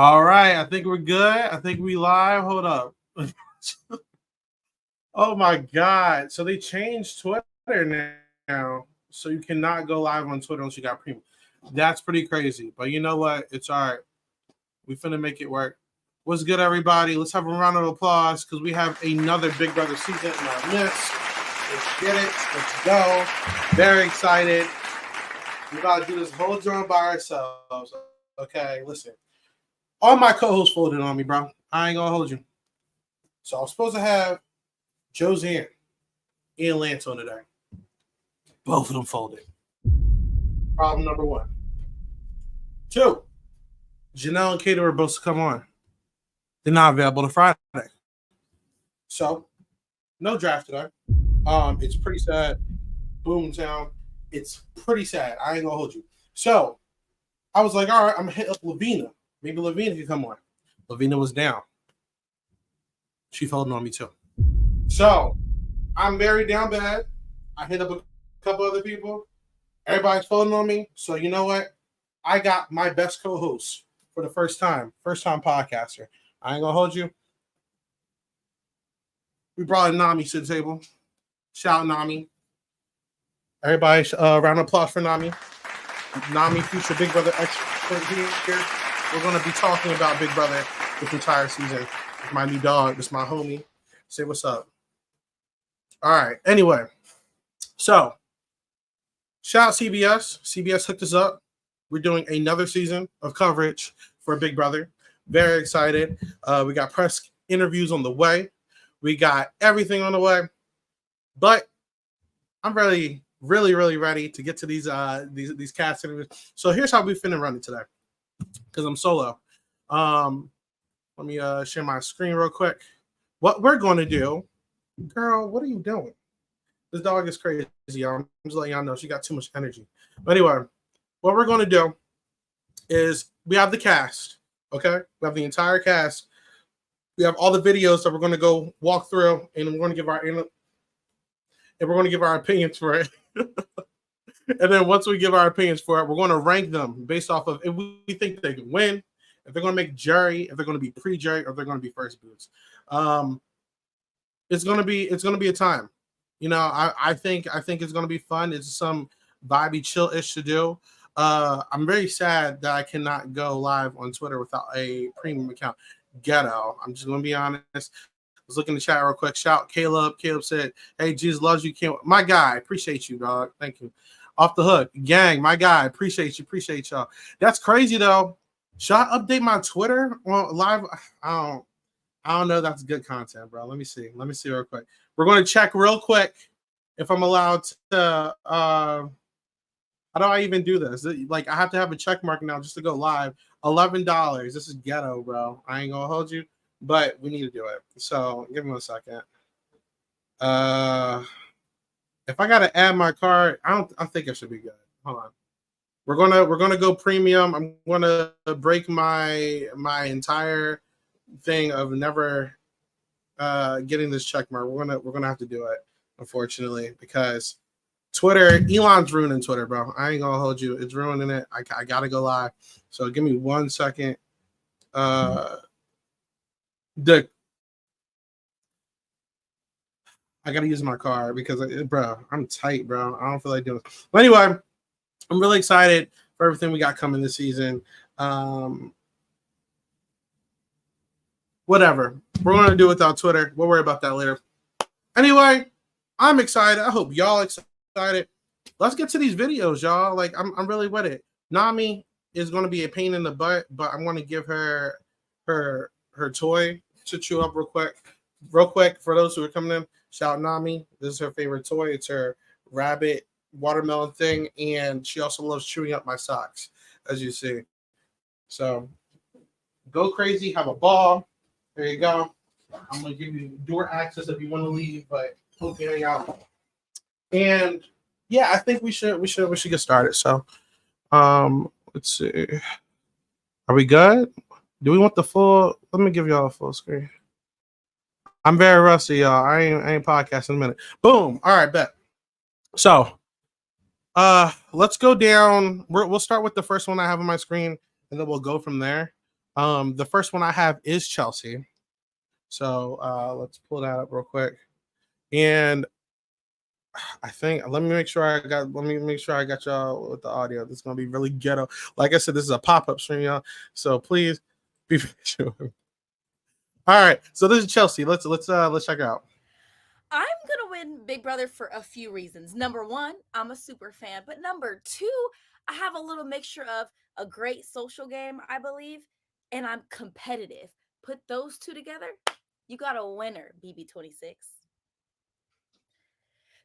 All right, I think we're good. I think we live. Hold up. Oh my God. So they changed Twitter now. So you cannot go live on Twitter unless you got premium. That's pretty crazy. But you know what? It's all right. We finna make it work. What's good, everybody? Let's have a round of applause because we have another Big Brother season in our midst. Let's get it. Let's go. Very excited. We gotta do this whole joint by ourselves. Okay, listen. All my co-hosts folded on me, bro. I ain't gonna hold you. So I was supposed to have Josie and Lance on today. Both of them folded. Problem number one. Two, Janelle and Kato were supposed to come on. They're not available to Friday. So, no draft today. It's pretty sad. Boomtown. It's pretty sad. I ain't gonna hold you. So, I was like, all right, I'm gonna hit up Rubina. Maybe Rubina can come on. Rubina was down. She folded on me too. So, I'm very down bad. I hit up a couple other people. Everybody's folding on me. So, you know what? I got my best co-host for the first time podcaster. I ain't gonna hold you. We brought Nami to the table. Shout out Nami. Everybody, round of applause for Nami. Nami, future Big Brother expert here. We're going to be talking about Big Brother this entire season. It's my new dog. It's my homie. Say what's up. All right. Anyway, so shout out CBS. CBS hooked us up. We're doing another season of coverage for Big Brother. Very excited. We got press interviews on the way. We got everything on the way. But I'm really ready to get to these cast interviews. So here's how we finna run it today. Because I'm solo. Let me share my screen real quick. What we're going to do, girl, what are you doing? This dog is crazy, y'all. I'm just letting y'all know she got too much energy. But anyway, what we're going to do is we have the cast, okay? We have the entire cast. We have all the videos that we're going to go walk through, and we're going to give our opinions for it. And then once we give our opinions for it, we're going to rank them based off of if we think they can win, if they're going to make jury, if they're going to be pre-jury, or if they're going to be first boots. It's going to be a time. You know, I think it's going to be fun. It's some vibey, chill-ish to do. I'm very sad that I cannot go live on Twitter without a premium account. Ghetto. I'm just going to be honest. I was looking in the chat real quick. Shout Caleb. Caleb said, "Hey, Jesus loves you. Can't my guy. Appreciate you, dog. Thank you." Off the hook, gang. My guy. Appreciate you. Appreciate y'all. That's crazy though. Should I update my Twitter on live? I don't know. That's good content, bro. Let me see real quick. We're going to check real quick if I'm allowed to. How do I even do this? Like, I have to have a check mark now just to go live. $11. This is ghetto, bro. I ain't gonna hold you, but we need to do it. So give me 1 second. If I gotta add my card, I think it should be good. Hold on. We're gonna go premium. I'm gonna break my entire thing of never getting this check mark. We're gonna have to do it, unfortunately, because Twitter, Elon's ruining Twitter, bro. I ain't gonna hold you. It's ruining it. I gotta go live. So give me 1 second. I gotta use my card because, bro, I'm tight, bro. I don't feel like doing it. But anyway, I'm really excited for everything we got coming this season. Whatever. We're gonna do it without Twitter. We'll worry about that later. Anyway, I'm excited. I hope y'all excited. Let's get to these videos, y'all. Like, I'm really with it. Nami is gonna be a pain in the butt, but I'm gonna give her toy to chew up real quick. For those who are coming in, shout out Nami. This is her favorite toy. It's her rabbit watermelon thing, and she also loves chewing up my socks, as you see. So go crazy, have a ball. There you go. I'm gonna give you door access if you want to leave, but hope you hang out. And yeah, I think we should get started. So let's see. Are we good? Do we want the full? Let me give y'all a full screen. I'm very rusty, y'all. I ain't podcasting in a minute. Boom. All right, bet. So let's go down. We'll start with the first one I have on my screen, and then we'll go from there. The first one I have is Chelsea. So let's pull that up real quick. And I think let me make sure I got y'all with the audio. This is gonna be really ghetto. Like I said, this is a pop-up stream, y'all. So please be patient. All right. So this is Chelsea. Let's check it out. I'm gonna win Big Brother for a few reasons. Number one, I'm a super fan, but number two, I have a little mixture of a great social game, I believe, and I'm competitive. Put those two together, you got a winner, BB26.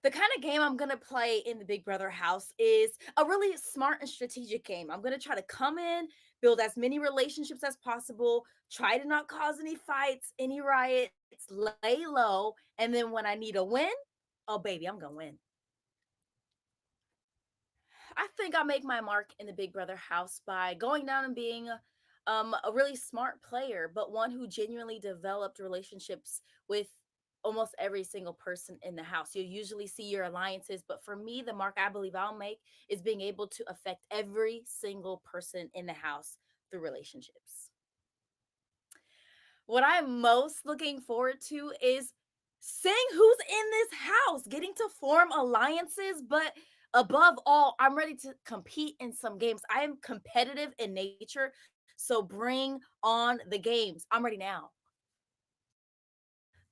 The kind of game I'm gonna play in the Big Brother house is a really smart and strategic game. I'm gonna try to come in, build as many relationships as possible, try to not cause any fights, any riots, lay low, and then when I need a win, oh baby, I'm gonna win. I think I'll make my mark in the Big Brother house by going down and being a really smart player, but one who genuinely developed relationships with almost every single person in the house. You'll usually see your alliances, but for me, the mark I believe I'll make is being able to affect every single person in the house through relationships. What I'm most looking forward to is seeing who's in this house, getting to form alliances, but above all, I'm ready to compete in some games. I am competitive in nature, so bring on the games. I'm ready now.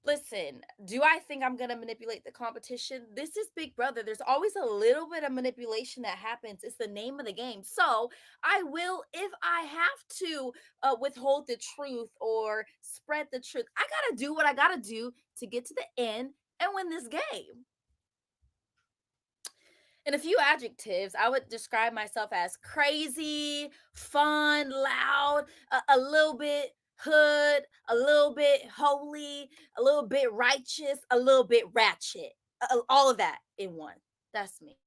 Listen, do I think I'm going to manipulate the competition? This is Big Brother. There's always a little bit of manipulation that happens. It's the name of the game. So I will, if I have to withhold the truth or spread the truth, I got to do what I got to do to get to the end and win this game. In a few adjectives, I would describe myself as crazy, fun, loud, a little bit hood, a little bit holy, a little bit righteous, a little bit ratchet. All of that in one. That's me.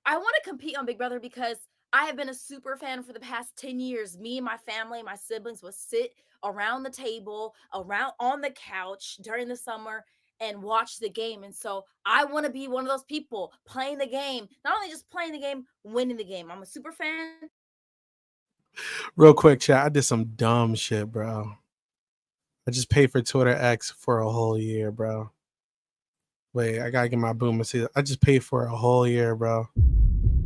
I want to compete on Big Brother because I have been a super fan for the past 10 years. Me and my family, my siblings would sit around the table, around on the couch during the summer and watch the game. And so I want to be one of those people playing the game, not only just playing the game, winning the game. I'm a super fan. Real quick, chat. I did some dumb shit, bro. I just paid for Twitter X for a whole year, bro. Wait, I gotta get my boom and see. I just paid for a whole year, bro.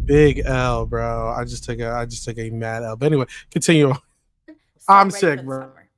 Big L, bro. I just took a mad L. But anyway, continue. So I'm I'm ready sick, for the bro. summer.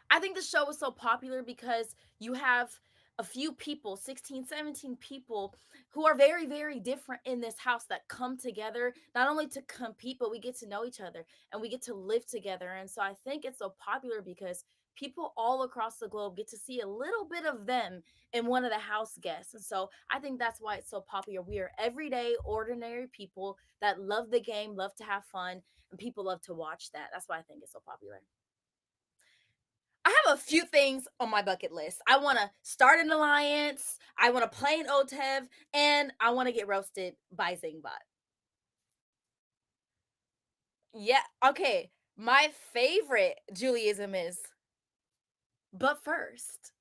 I think the show was so popular because you have a few people, 16, 17 people who are very, very different in this house that come together, not only to compete, but we get to know each other and we get to live together. And so I think it's so popular because people all across the globe get to see a little bit of them in one of the house guests. And so I think that's why it's so popular. We are everyday, ordinary people that love the game, love to have fun, and people love to watch that. That's why I think it's so popular. I have a few things on my bucket list. I want to start an alliance. I want to play an OTEV, and I want to get roasted by Zingbot. Yeah, okay. My favorite Juliism is, but first.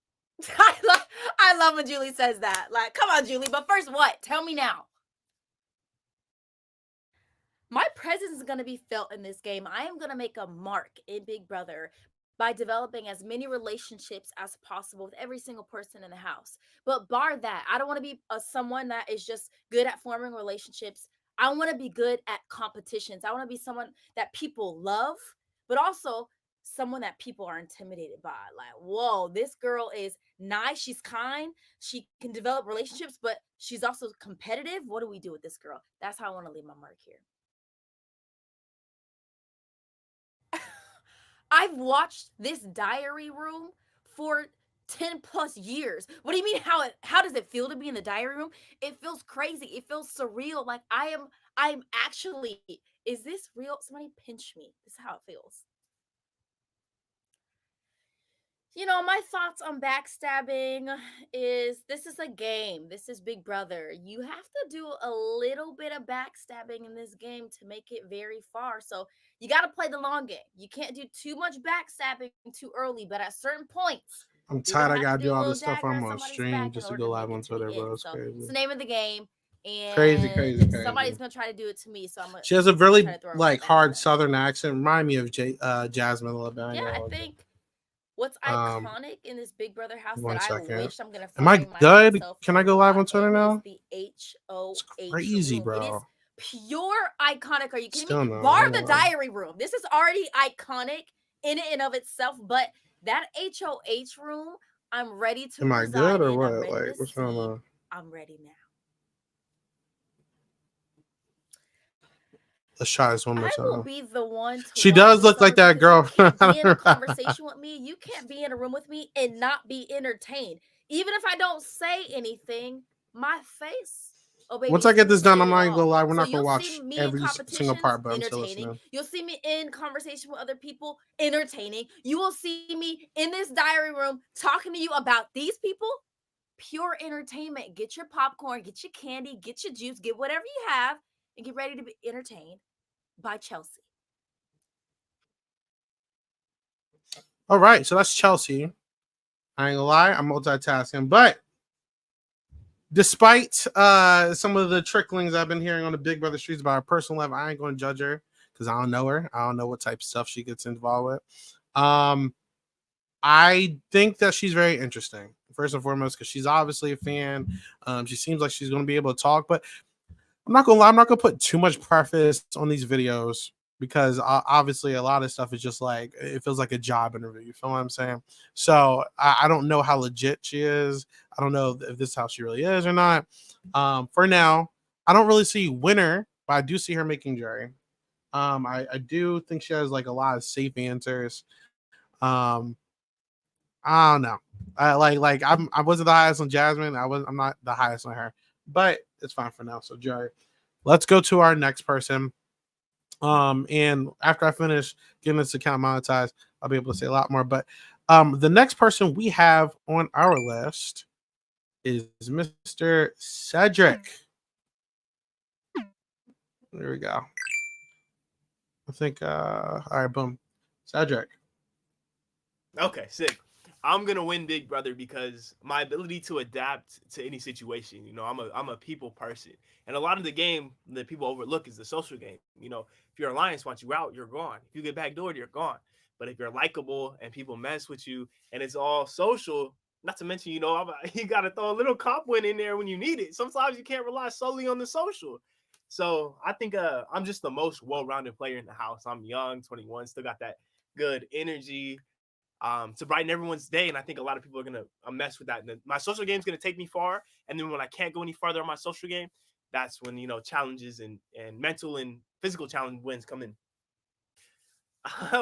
I love when Julie says that. Like, come on, Julie, but first what? Tell me now. My presence is going to be felt in this game. I am going to make a mark in Big Brother by developing as many relationships as possible with every single person in the house. But bar that, I don't want to be someone that is just good at forming relationships. I want to be good at competitions. I want to be someone that people love, but also someone that people are intimidated by. Like, whoa, this girl is nice. She's kind. She can develop relationships, but she's also competitive. What do we do with this girl? That's how I want to leave my mark here. I've watched this diary room for 10 plus years. What do you mean how does it feel to be in the diary room? It feels crazy. It feels surreal. Like I'm actually, is this real? Somebody pinch me. This is how it feels. My thoughts on backstabbing is this is a game. This is Big Brother. You have to do a little bit of backstabbing in this game to make it very far. So you got to play the long game. You can't do too much backstabbing too early, but at certain points, I'm you're going tired. to I have to gotta do do a all little this stuff dagger on in my somebody's stream back in just to order go to live make on it to the Twitter, bro. end. It's So it's crazy. the name of the game. Crazy, crazy, and crazy. somebody's gonna try to do it to me, so I'm gonna She has a try really to throw it right like back at hard them. Southern accent. Remind me of Jasmine a little bit. I Yeah, ain't gonna I hold you. think what's Um, iconic in this Big Brother house that one I second. wish I'm gonna Am I find good? myself Can a I go live lot on Twitter in is now? the It's HOH crazy, room. It is bro. pure iconic. Are you kidding me? Still no. Bar Hold the on. diary room. This is already iconic in and of itself, but that HOH room, I'm ready to Am I good reside or in. I'm what? ready Like, to what's going see. on? I'm ready now. Let's try this one more I will time. be the one to She watch does the look like summer that because you girl. can't be in a conversation with me. You can't be in a room with me and not be entertained. Even if I don't say anything, my face. Oh, baby, Once I it's get gonna this done, say I'm it not gonna go all. live. We're So not gonna you'll see watch me in every single competitions, part, but I'm still entertaining. listening. You'll see me in conversation with other people, entertaining. You will see me in this diary room talking to you about these people. Pure entertainment. Get your popcorn, get your candy, get your juice, get whatever you have, and get ready to be entertained by Chelsea. All right, so that's Chelsea. I ain't gonna lie, I'm multitasking, but despite some of the tricklings I've been hearing on the Big Brother streets about her personal life, I ain't gonna judge her because I don't know her. I don't know what type of stuff she gets involved with. Um, I think that she's very interesting, first and foremost, because she's obviously a fan. She seems like she's gonna be able to talk, but I'm not gonna lie, I'm not gonna put too much preface on these videos because obviously a lot of stuff is just like it feels like a job interview. You feel what I'm saying? So I don't know how legit she is. I don't know if this is how she really is or not. For now, I don't really see winner, but I do see her making jury. I do think she has like a lot of safe answers. Um, I don't know. I wasn't the highest on Jasmine. I'm not the highest on her, but it's fine for now. So jury. Let's go to our next person. And after I finish getting this account monetized, I'll be able to say a lot more. But the next person we have on our list is Mr. Cedric. There we go. I think all right, boom. Cedric. Okay, sick. I'm gonna win Big Brother because my ability to adapt to any situation. I'm a people person, and a lot of the game that people overlook is the social game. If your alliance wants you out, you're gone. If you get backdoored, you're gone. But if you're likable and people mess with you, and it's all social, not to mention, you got to throw a little cop win in there when you need it. Sometimes you can't rely solely on the social. So I think I'm just the most well-rounded player in the house. I'm young, 21, still got that good energy to brighten everyone's day. And I think a lot of people are gonna mess with that. And my social game is gonna take me far. And then when I can't go any farther on my social game, that's when challenges and mental and physical challenge wins come in.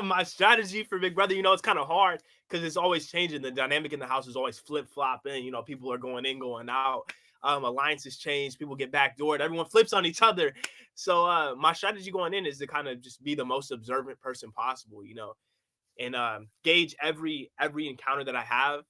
My strategy for Big Brother, it's kind of hard because it's always changing. The dynamic in the house is always flip flopping. People are going in, going out. Alliances change. People get backdoored. Everyone flips on each other. So my strategy going in is to kind of just be the most observant person possible. And gauge every encounter that I have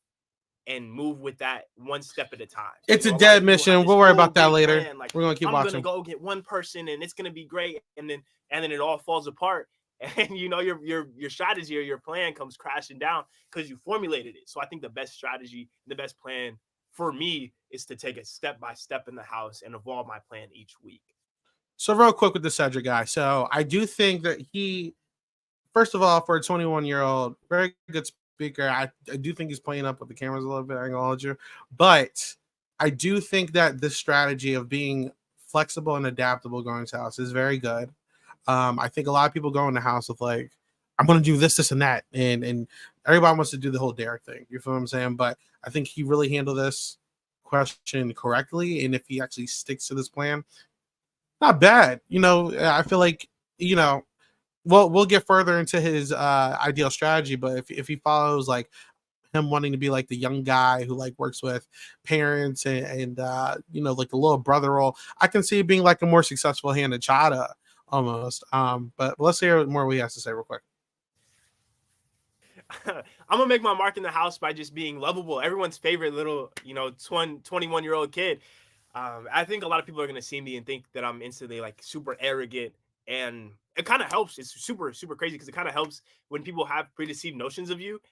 and move with that one step at a time. It's a A lot dead of people have mission. this We'll worry whole about that great later. plan, like We're gonna keep I'm gonna watching. go get one person and it's gonna be great, and then it all falls apart. And your strategy or your plan comes crashing down because you formulated it. So I think the best strategy, the best plan for me is to take it step by step in the house and evolve my plan each week. So real quick with the Cedric guy. So I do think that he, first of all, for a 21-year-old, very good speaker. I do think he's playing up with the cameras a little bit. I acknowledge you, but I do think that this strategy of being flexible and adaptable going to house is very good. I think a lot of people go in the house with like, I'm going to do this, this, and that, and everybody wants to do the whole Derek thing. You feel what I'm saying? But I think he really handled this question correctly, and if he actually sticks to this plan, not bad. I feel like you know we'll get further into his ideal strategy, but if he follows like him wanting to be like the young guy who like works with parents and like the little brother role, I can see it being like a more successful hand of Chada almost. But let's hear more what he has to say real quick. I'm gonna make my mark in the house by just being lovable. Everyone's favorite little, 21-year-old kid. I think a lot of people are gonna see me and think that I'm instantly like super arrogant, and it kind of helps. It's super super crazy because it kind of helps when people have preconceived notions of you,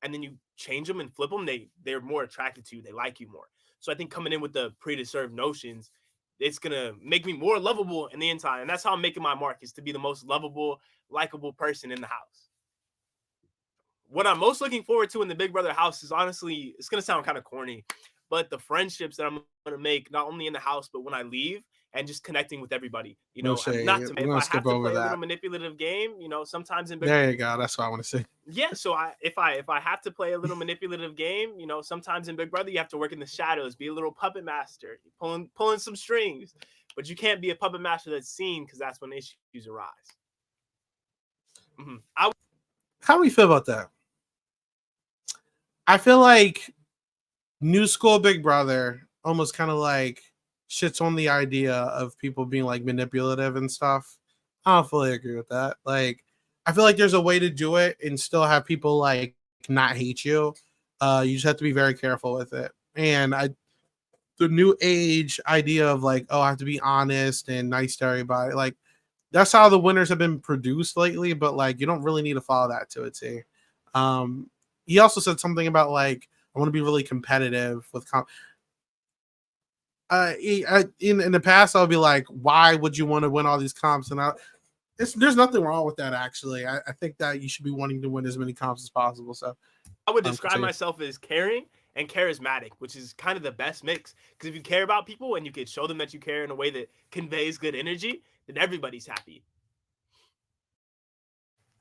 and then you change them and flip them. They're more attracted to you. They like you more. So I think coming in with the predeserved notions it's gonna make me more lovable in the inside, and that's how I'm making my mark, is to be the most lovable, likable person in the house. What I'm most looking forward to in the Big Brother house is, honestly, it's gonna sound kind of corny, but the friendships that I'm gonna make, not only in the house but when I leave, and just connecting with everybody. No Not shade. to, We're if gonna I skip have to over play a little that. manipulative game, sometimes in Big There you go. That's what I want to see. yeah, so if I have to play a little manipulative game, sometimes in Big Brother you have to work in the shadows, be a little puppet master, pulling some strings, but you can't be a puppet master that's seen, because that's when issues arise. How do we feel about that? I feel like New School Big Brother almost kind of like shits on the idea of people being like manipulative and stuff. I don't fully agree with that. Like, I feel like there's a way to do it and still have people like not hate you. You just have to be very careful with it. And the new age idea of like, oh, I have to be honest and nice to everybody. Like, that's how the winners have been produced lately. But like, you don't really need to follow that to a T. He also said something about like, I want to be really competitive with in the past, I'll be like, why would you want to win all these comps? And there's nothing wrong with that, actually. I think that you should be wanting to win as many comps as possible. So I would describe continue. myself as caring and charismatic, which is kind of the best mix. Because if you care about people and you can show them that you care in a way that conveys good energy, then everybody's happy.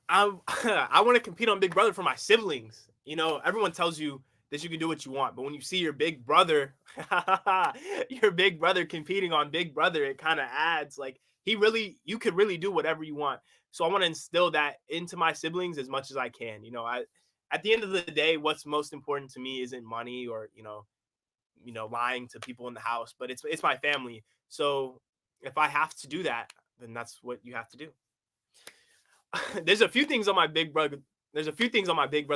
I I want to compete on Big Brother for my siblings. Everyone tells you that you can do what you want, but when you see your big brother, your big brother competing on Big Brother, it kind of adds like, you could really do whatever you want. So I want to instill that into my siblings as much as I can. At the end of the day, what's most important to me isn't money or lying to people in the house, but it's my family. So if I have to do that, then that's what you have to do. There's a few things on my Big Brother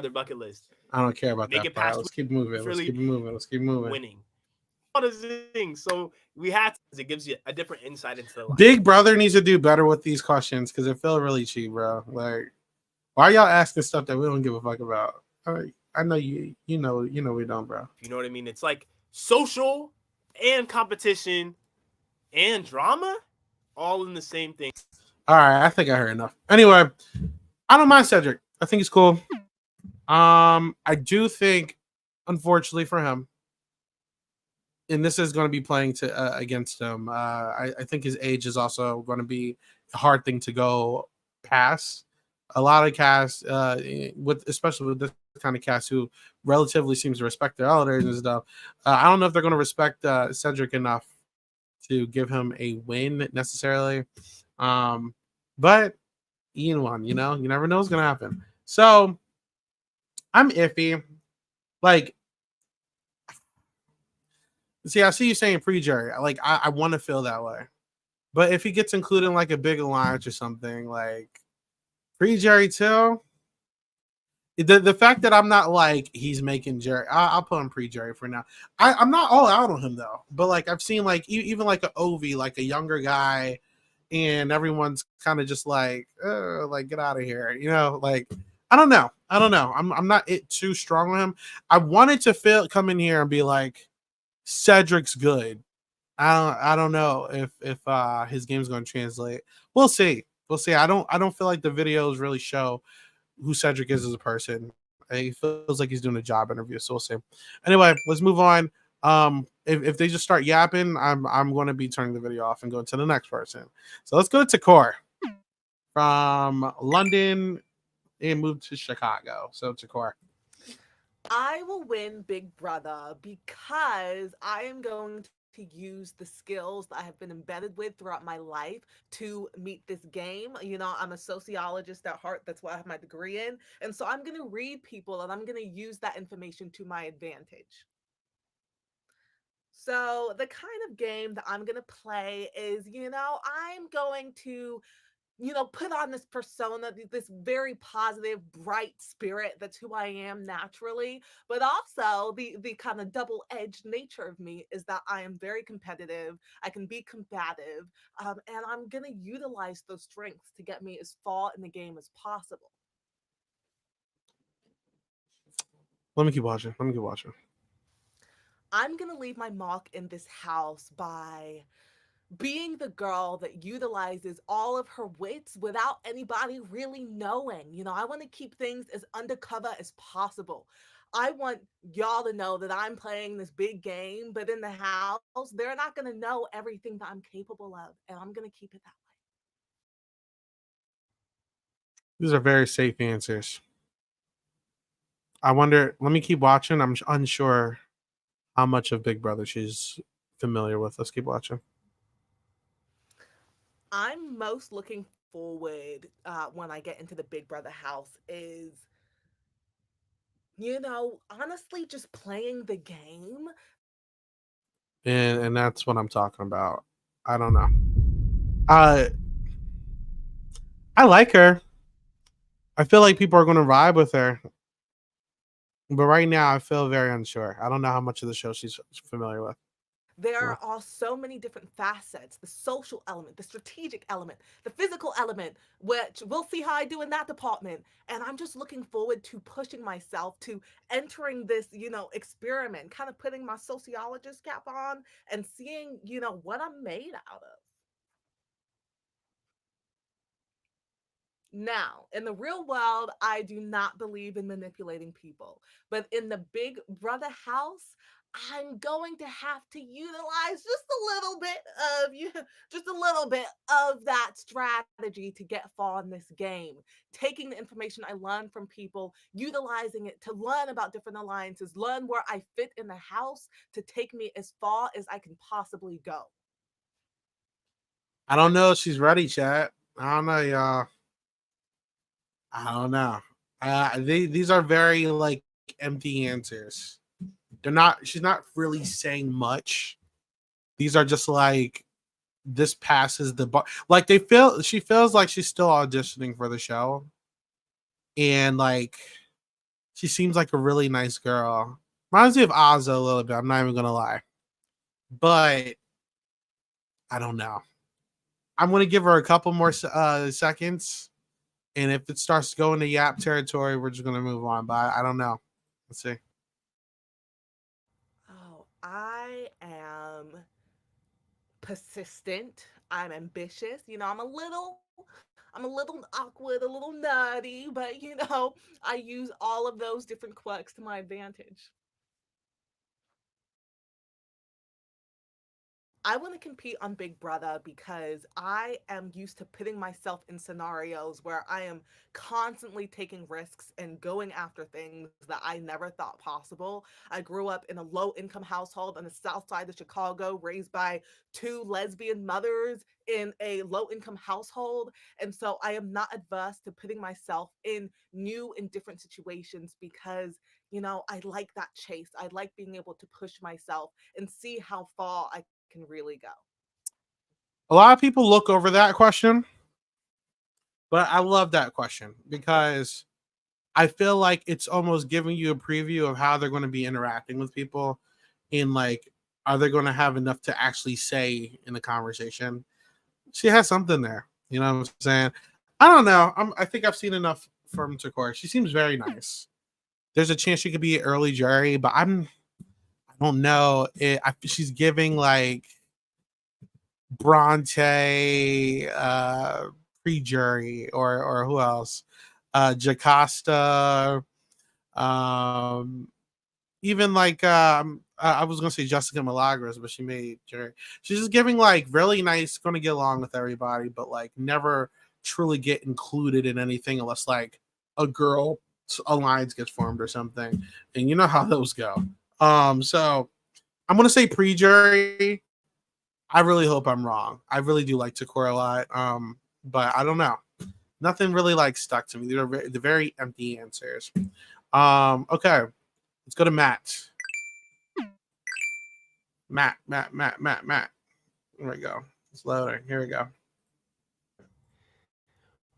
bucket list. I don't care about Make that it part. past Let's keep moving. Let's keep moving. Let's keep moving. winning. All those things. So it gives you a different insight into the life. Big Brother needs to do better with these questions because it felt really cheap, bro. Like, why are y'all asking stuff that we don't give a fuck about? I know you know we don't, bro. You know what I mean? It's like social and competition and drama all in the same thing. All right, I think I heard enough. Anyway, I don't mind Cedric. I think he's cool. I do think, unfortunately for him, and this is going to be playing to against him. I think his age is also going to be a hard thing to go past. A lot of casts, especially with this kind of cast, who relatively seems to respect their elders and stuff. I don't know if they're going to respect Cedric enough to give him a win necessarily. But you never know what's going to happen. So I'm iffy. Like, see, I see you saying pre-jury. Like, I want to feel that way. But if he gets included in like a big alliance or something, like pre-jury too, the fact that I'm not like he's making jury, I'll put him pre-jury for now. I'm not all out on him though. But like I've seen like even like a Ovi, like a younger guy, and everyone's kind of just like get out of here, like. I don't know. I'm not too strong on him. I wanted to come in here and be like, Cedric's good. I don't know if his game's going to translate. We'll see. I don't feel like the videos really show who Cedric is as a person. He feels like he's doing a job interview, so we'll see. Anyway, let's move on. If they just start yapping, I'm going to be turning the video off and going to the next person. So let's go to Takor from London and moved to Chicago. So Takor. I will win Big Brother because I am going to use the skills that I have been embedded with throughout my life to meet this game. I'm a sociologist at heart. That's what I have my degree in. And so I'm going to read people and I'm going to use that information to my advantage. So the kind of game that I'm going to play is, I'm going to put on this persona, this very positive, bright spirit. That's who I am naturally. But also the kind of double-edged nature of me is that I am very competitive. I can be combative. And I'm going to utilize those strengths to get me as far in the game as possible. Let me keep watching. I'm going to leave my mark in this house by being the girl that utilizes all of her wits without anybody really knowing. I want to keep things as undercover as possible. I want y'all to know that I'm playing this big game, but in the house, they're not going to know everything that I'm capable of, and I'm going to keep it that way. These are very safe answers. I wonder. Let me keep watching. I'm unsure how much of Big Brother she's familiar with. Let's keep watching. I'm most looking forward when I get into the Big Brother house is, honestly, just playing the game. And that's what I'm talking about. I don't know. Uh, I like her. I feel like people are going to vibe with her, but right now I feel very unsure. I don't know how much of the show she's familiar with. There Yeah. are so many different facets: the social element, the strategic element, the physical element, which we'll see how I do in that department. And I'm just looking forward to pushing myself to entering this, experiment, kind of putting my sociologist cap on and seeing, what I'm made out of. Now, in the real world, I do not believe in manipulating people. But in the Big Brother house, I'm going to have to utilize just a little bit of just a little bit of that strategy to get far in this game. Taking the information I learned from people, utilizing it to learn about different alliances, learn where I fit in the house to take me as far as I can possibly go. I don't know if she's ready, chat. I don't know, y'all. I don't know. These are very like empty answers. They're not. She's not really saying much. These are just like this passes the bar. Like they feel. She feels like she's still auditioning for the show, and like she seems like a really nice girl. Reminds me of Ozza a little bit. I'm not even gonna lie, but I don't know. I'm gonna give her a couple more seconds, and if it starts to go into Yap territory, we're just gonna move on. But I don't know. Let's see. Oh, I am persistent. I'm ambitious. I'm a little awkward, a little nutty, but I use all of those different quirks to my advantage. I want to compete on Big Brother because I am used to putting myself in scenarios where I am constantly taking risks and going after things that I never thought possible. I grew up in a low income household on the south side of Chicago, raised by two lesbian mothers in a low income household. And so I am not adverse to putting myself in new and different situations because I like that chase. I like being able to push myself and see how far I can really go. A lot of people look over that question, but I love that question because I feel like it's almost giving you a preview of how they're going to be interacting with people and like are they going to have enough to actually say in the conversation. She has something there. You know what I'm saying? I don't know. I think I've seen enough from Takora. She seems very nice. There's a chance she could be an early jury, but I don't know. She's giving like Bronte, pre-jury, or who else? Jocasta, um, even like I was gonna say Jessica Milagros, but she made jury. She's just giving like really nice, gonna get along with everybody, but like never truly get included in anything unless like a girl alliance gets formed or something, and you know how those go. So I'm gonna say pre-jury. I really hope I'm wrong. I really do like Takora a lot. But I don't know. Nothing really like stuck to me. They're very empty answers. Okay, let's go to Matt. Matt. Here we go. It's loading. Here we go.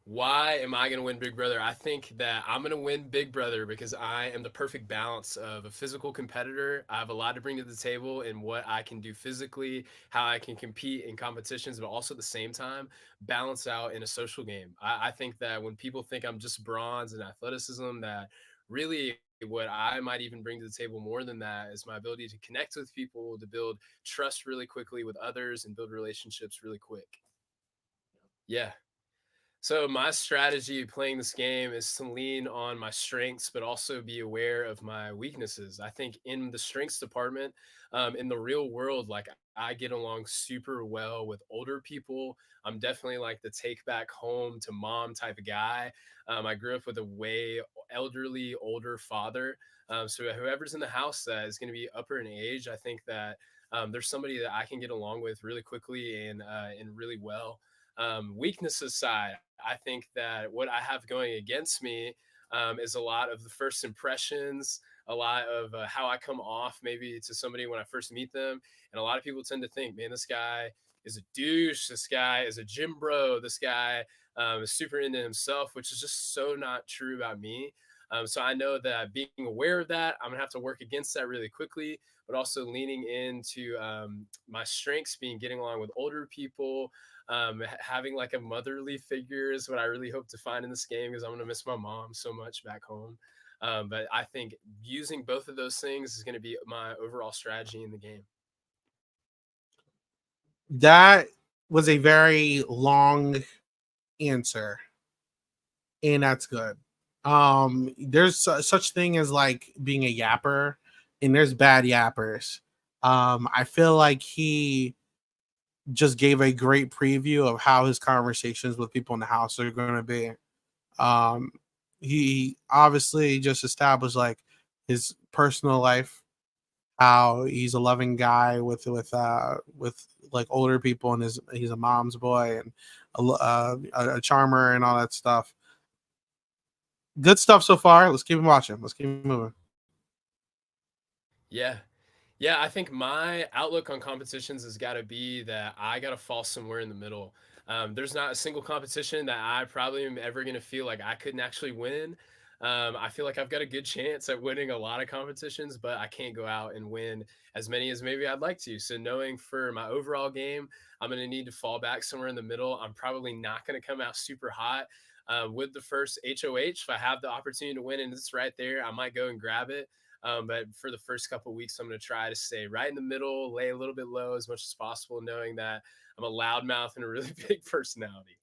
Why am I going to win Big Brother? I think that I'm going to win Big Brother because I am the perfect balance of a physical competitor. I have a lot to bring to the table in what I can do physically, how I can compete in competitions, but also at the same time, balance out in a social game. I think that when people think I'm just bronze and athleticism, that really what I might even bring to the table more than that is my ability to connect with people, to build trust really quickly with others, and build relationships really quick. Yeah. So my strategy playing this game is to lean on my strengths, but also be aware of my weaknesses. I think in the strengths department, in the real world, like I get along super well with older people. I'm definitely like the take back home to mom type of guy. I grew up with a way elderly, older father. So whoever's in the house that is going to be upper in age, I think that there's somebody that I can get along with really quickly and really well. Weaknesses side, I think that what I have going against me is a lot of the first impressions, a lot of how I come off maybe to somebody when I first meet them. And a lot of people tend to think, man, this guy is a douche. This guy is a gym bro. This guy is super into himself, which is just so not true about me. So I know that being aware of that, I'm going to have to work against that really quickly, but also leaning into my strengths, being getting along with older people, having like a motherly figure is what I really hope to find in this game, because I'm going to miss my mom so much back home. But I think using both of those things is going to be my overall strategy in the game. That was a very long answer, and that's good. There's such thing as like being a yapper, and there's bad yappers. I feel like he just gave a great preview of how his conversations with people in the house are going to be. He obviously just established like his personal life, how he's a loving guy with like older people, and he's a mom's boy and a charmer and all that stuff. Good stuff so far. Let's keep watching. Let's keep moving. Yeah. Yeah, I think my outlook on competitions has got to be that I got to fall somewhere in the middle. There's not a single competition that I probably am ever going to feel like I couldn't actually win. I feel like I've got a good chance at winning a lot of competitions, but I can't go out and win as many as maybe I'd like to. So knowing for my overall game, I'm going to need to fall back somewhere in the middle. I'm probably not going to come out super hot. With the first HOH, if I have the opportunity to win and it's right there, I might go and grab it. But for the first couple of weeks, I'm going to try to stay right in the middle, lay a little bit low as much as possible, knowing that I'm a loudmouth and a really big personality.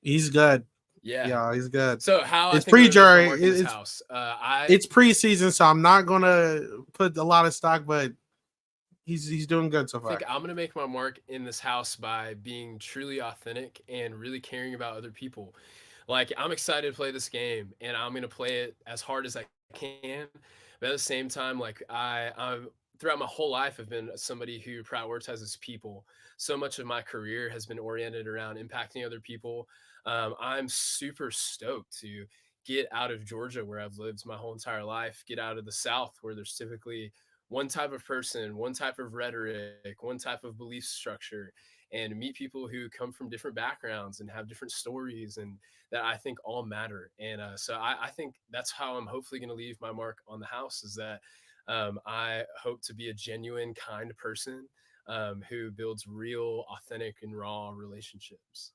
He's good. Yeah, Yeah, he's good. So how it's I think pre-jury. It's preseason, so I'm not gonna put a lot of stock, but he's doing good so far. I think I'm gonna make my mark in this house by being truly authentic and really caring about other people. Like, I'm excited to play this game, and I'm gonna play it as hard as I can. But at the same time, like I'm throughout my whole life, I've been somebody who prioritizes people. So much of my career has been oriented around impacting other people. I'm super stoked to get out of Georgia, where I've lived my whole entire life, get out of the South, where there's typically one type of person, one type of rhetoric, one type of belief structure, and meet people who come from different backgrounds and have different stories, and that I think all matter. And so I think that's how I'm hopefully going to leave my mark on the house, is that I hope to be a genuine, kind person who builds real, authentic, and raw relationships.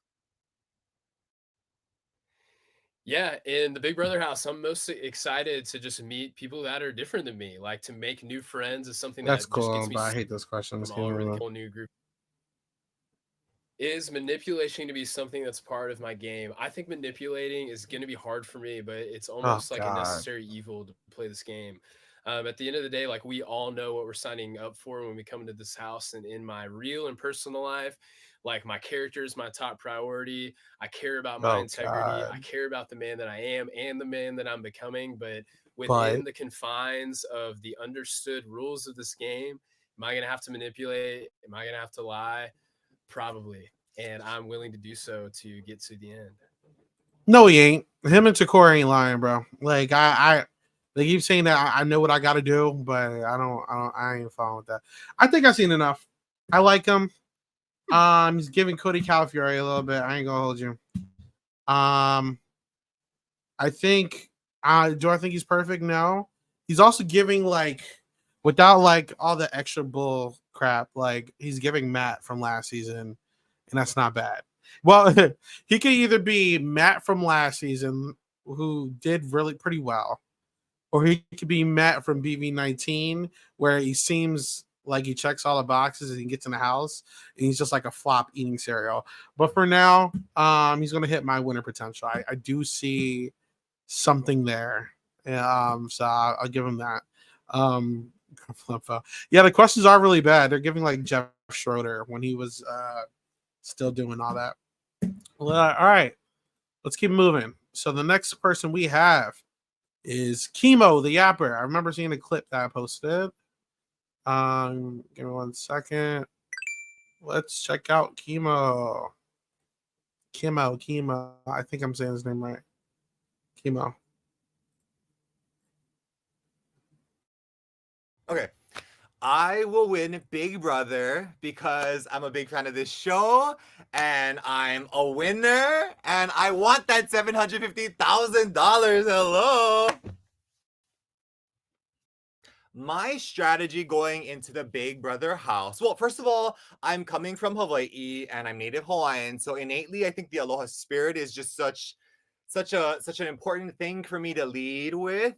Yeah, in the Big Brother house, I'm most excited to just meet people that are different than me. Like, to make new friends is something That's that just cool, gets me but I hate this question. from all really whole new group. Is manipulation to be something that's part of my game? I think manipulating is going to be hard for me, but it's almost like a necessary evil to play this game. At the end of the day, like, we all know what we're signing up for when we come into this house. And in my real and personal life, like, my character is my top priority. I care about my integrity. I care about the man that I am and the man that I'm becoming. But within the confines of the understood rules of this game, am I going to have to manipulate? Am I going to have to lie? Probably. And I'm willing to do so to get to the end. No, he ain't. Him and Takor ain't lying, bro. Like, they keep saying that I know what I got to do, but I ain't following with that. I think I've seen enough. I like him. He's giving Cody Calafiore a little bit. I ain't gonna hold you. I think. Do I think he's perfect? No. He's also giving, like, without like all the extra bull crap. Like, he's giving Matt from last season, and that's not bad. Well, he could either be Matt from last season, who did really pretty well, or he could be Matt from BB19, where he seems like he checks all the boxes and he gets in the house and he's just like a flop eating cereal. But for now, he's gonna hit my winner potential. I do see something there. So I'll give him that. Yeah, the questions are really bad. They're giving like Jeff Schroeder when he was still doing all that. Well, all right, let's keep moving. So the next person we have is Kimo the Yapper. I remember seeing a clip that I posted. Give me 1 second. Let's check out Kimo. Kimo. I think I'm saying his name right. Kimo. Okay. I will win Big Brother because I'm a big fan of this show and I'm a winner and I want that $750,000. Hello. My strategy going into the Big Brother house. Well, first of all, I'm coming from Hawaii and I'm native Hawaiian. So innately, I think the aloha spirit is just such an important thing for me to lead with.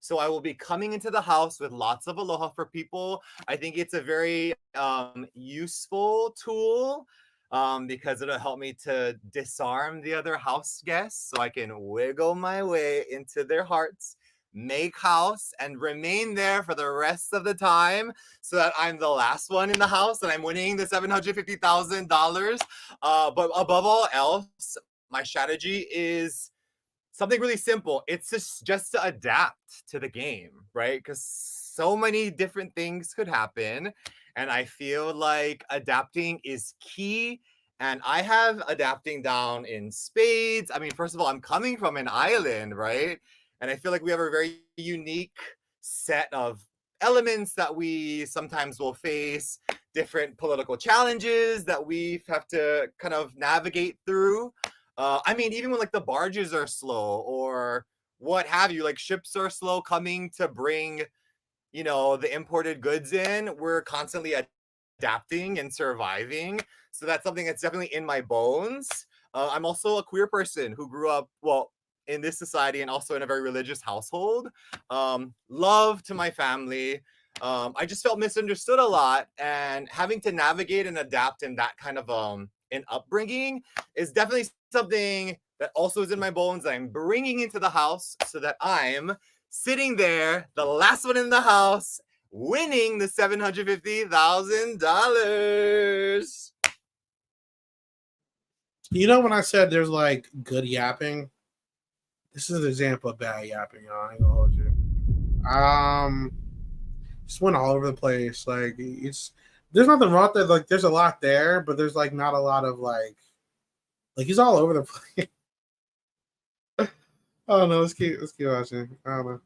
So I will be coming into the house with lots of aloha for people. I think it's a very useful tool because it'll help me to disarm the other house guests so I can wiggle my way into their hearts, make house, and remain there for the rest of the time so that I'm the last one in the house and I'm winning the $750,000. But above all else, my strategy is something really simple. It's just to adapt to the game, right? Because so many different things could happen. And I feel like adapting is key. And I have adapting down in spades. I mean, first of all, I'm coming from an island, right? And I feel like we have a very unique set of elements that we sometimes will face, different political challenges that we have to kind of navigate through. I mean, even when like the barges are slow or what have you, like ships are slow coming to bring, you know, the imported goods in, we're constantly adapting and surviving. So that's something that's definitely in my bones. I'm also a queer person who grew up, well, in this society and also in a very religious household. Love to my family. I just felt misunderstood a lot, and having to navigate and adapt in that kind of an upbringing is definitely something that also is in my bones that I'm bringing into the house so that I'm sitting there, the last one in the house, winning the $750,000. You know, when I said there's like good yapping, this is an example of bad yapping, y'all. I ain't gonna hold you. Just went all over the place. Like there's nothing wrong there. Like there's a lot there, but there's like not a lot of like he's all over the place. Oh no, let's keep watching. I don't know.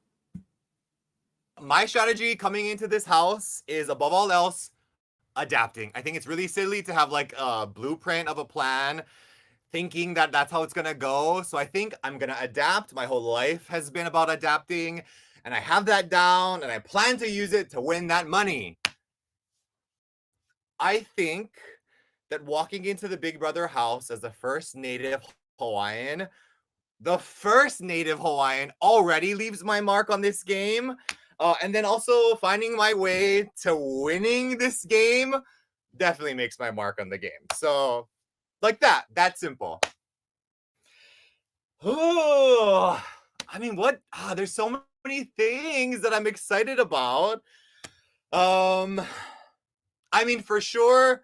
My strategy coming into this house is above all else adapting. I think it's really silly to have like a blueprint of a plan thinking that that's how it's gonna go. So I think I'm gonna adapt. My whole life has been about adapting, and I have that down, and I plan to use it to win that money. I think that walking into the Big Brother house as the first native Hawaiian already leaves my mark on this game. And then also finding my way to winning this game definitely makes my mark on the game. So like that's simple. Oh, I mean, there's so many things that I'm excited about. I mean, for sure,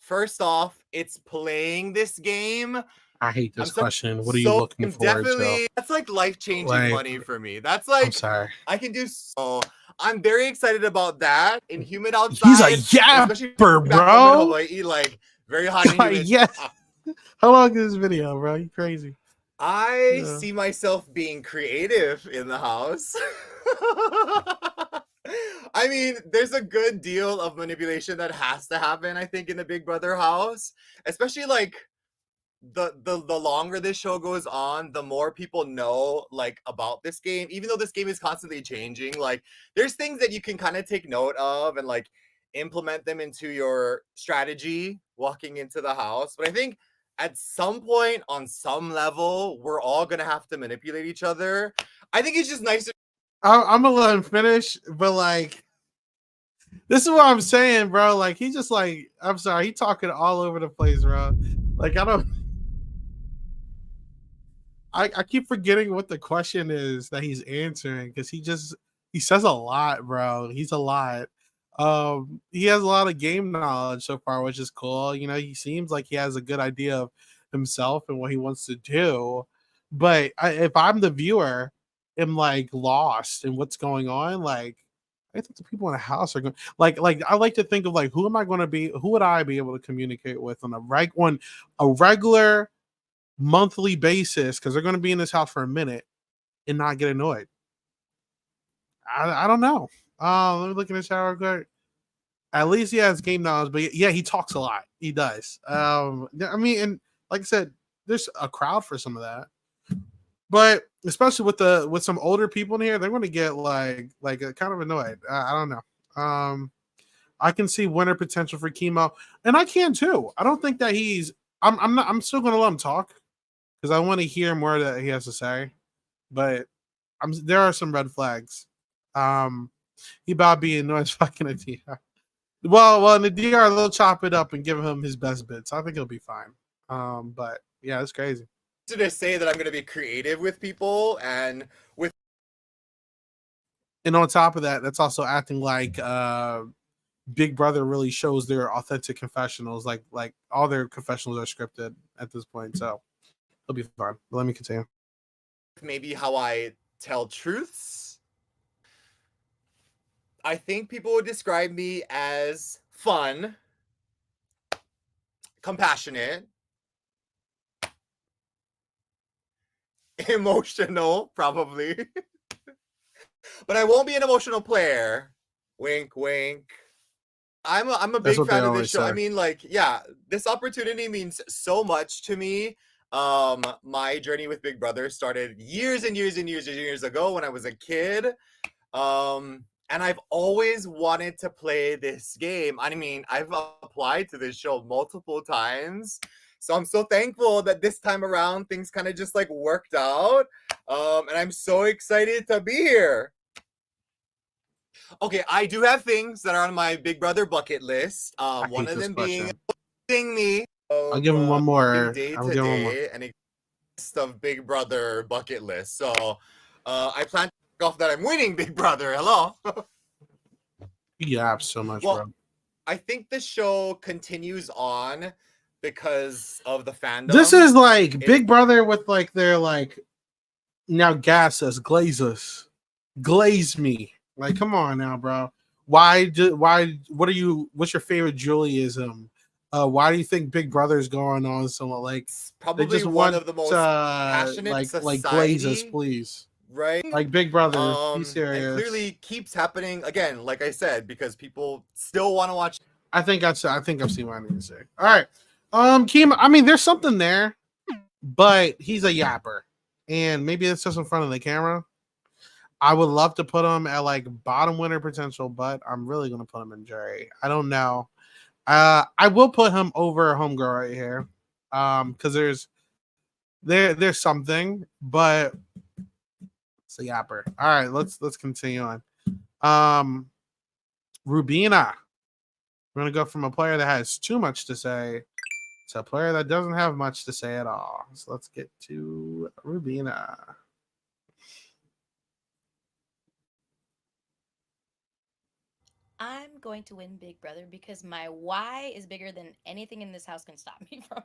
first off, it's playing this game. I hate this question. What are you looking for? Definitely, that's like life-changing money for me. That's like, I'm sorry. I can do so. I'm very excited about that. In humid outside, he's a yapper, bro. Hawaii, like very hot and humid. Yeah. How long is this video, bro? You crazy? I see myself being creative in the house. I mean, there's a good deal of manipulation that has to happen, I think, in the Big Brother house, especially like the longer this show goes on, the more people know like about this game, even though this game is constantly changing. Like there's things that you can kind of take note of and like implement them into your strategy walking into the house. But I think at some point on some level, we're all gonna have to manipulate each other. I think it's just nicer I'm gonna let him finish, but like, this is what I'm saying, bro. Like, he just like, I'm sorry, he talking all over the place, bro. Like, I keep forgetting what the question is that he's answering because he says a lot, bro. He's a lot. He has a lot of game knowledge so far, which is cool. You know, he seems like he has a good idea of himself and what he wants to do. But if I'm the viewer, am like lost in what's going on. Like, I think the people in the house are going like I like to think of like who am I going to be? Who would I be able to communicate with on a regular monthly basis because they're going to be in this house for a minute and not get annoyed. I don't know. Let me look in his shower quick. At least he has game knowledge, but yeah, he talks a lot. He does. I mean, and like I said, there's a crowd for some of that, but especially with some older people in here, they're going to get kind of annoyed. I don't know. I can see winner potential for Kimo, and I can too. I don't think that he's. I'm not. I'm still going to let him talk because I want to hear more that he has to say. But there are some red flags. He about being noise fucking a DR. Well, in the DR they'll chop it up and give him his best bits. I think he'll be fine. But yeah, it's crazy. To say that I'm going to be creative with people and on top of that, that's also acting like Big Brother really shows their authentic confessionals. Like all their confessionals are scripted at this point, so it'll be fun. But let me continue. maybe how I tell truths. I think people would describe me as fun, compassionate, emotional, probably. But I won't be an emotional player. Wink, wink. I'm a That's big what fan they of this always show. I say. mean, like, yeah, this opportunity means so much to me. My journey with Big Brother started years and years and years and years ago when I was a kid. And I've always wanted to play this game. I mean, I've applied to this show multiple times. So I'm so thankful that this time around things kind of just like worked out. And I'm so excited to be here. Okay, I do have things that are on my Big Brother bucket list. I One hate of this them being question. hosting me I'll of give him one more. day I'll to give him one more. day and a list of Big Brother bucket list. So I plan to take off that I'm winning Big Brother. Hello. You have so much, Well, bro. I think the show continues on because of the fandom. This is like Big Brother with like their like now gas us, glaze us, glaze me. Like, come on now, bro. What's your favorite Juliism? Why do you think Big Brother is going on so like It's they probably just one want of the most passionate like glaze us, society, please. right? Like Big Brother, be And serious. clearly keeps happening again, like I said, because people still want to watch. I think I've seen what I need to say. All right. Kima, I mean, there's something there, but he's a yapper. And maybe it's just in front of the camera. I would love to put him at like bottom winner potential, but I'm really gonna put him in jury. I don't know. I will put him over homegirl right here. Because there's something, but it's a yapper. All right, let's continue on. Rubina. We're gonna go from a player that has too much to say to a player that doesn't have much to say at all. So let's get to Rubina. I'm going to win Big Brother because my why is bigger than anything in this house can stop me from.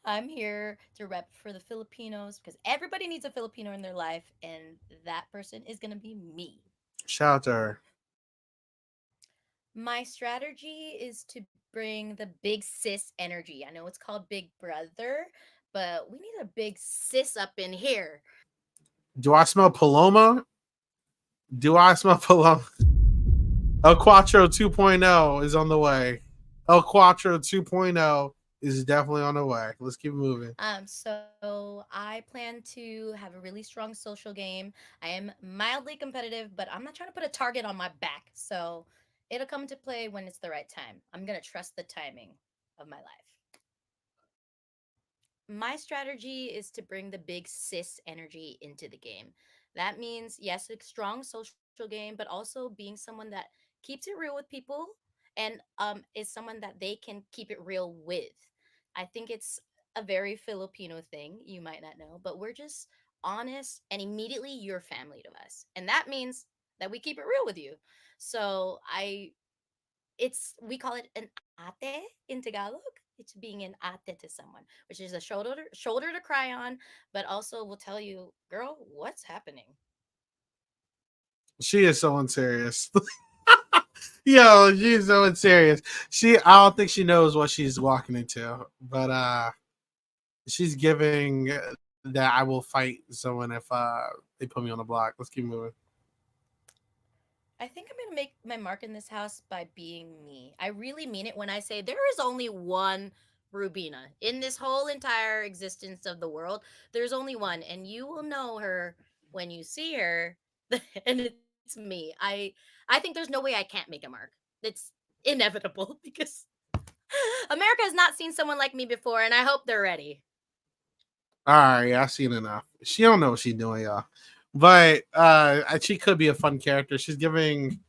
I'm here to rep for the Filipinos because everybody needs a Filipino in their life, and that person is going to be me. Shout out to her. My strategy is to bring the big sis energy. I know it's called Big Brother, but we need a big sis up in here. Do I smell Paloma? Do I smell Paloma? El Quattro 2.0 is on the way. El Quattro 2.0 is definitely on the way. Let's keep moving. So I plan to have a really strong social game. I am mildly competitive, but I'm not trying to put a target on my back. So it'll come into play when it's the right time. I'm gonna trust the timing of my life. My strategy is to bring the big sis energy into the game. That means, yes, a strong social game, but also being someone that keeps it real with people and is someone that they can keep it real with. I think it's a very Filipino thing. You might not know, but we're just honest and immediately you're family to us. And that means that we keep it real with you. So we call it an ate in Tagalog. It's being an ate to someone, which is a shoulder to cry on, but also will tell you, girl, what's happening. She is so unserious. Yo, she's so unserious. I don't think she knows what she's walking into, but she's giving that I will fight someone if they put me on the block. Let's keep moving. I think I'm gonna make my mark in this house by being me. I really mean it when I say there is only one Rubina in this whole entire existence of the world. There's only one, and you will know her when you see her, and it's me. I think there's no way I can't make a mark. It's inevitable because America has not seen someone like me before, and I hope they're ready. All right, yeah, I've seen enough. She don't know what she's doing, y'all. But she could be a fun character. She's giving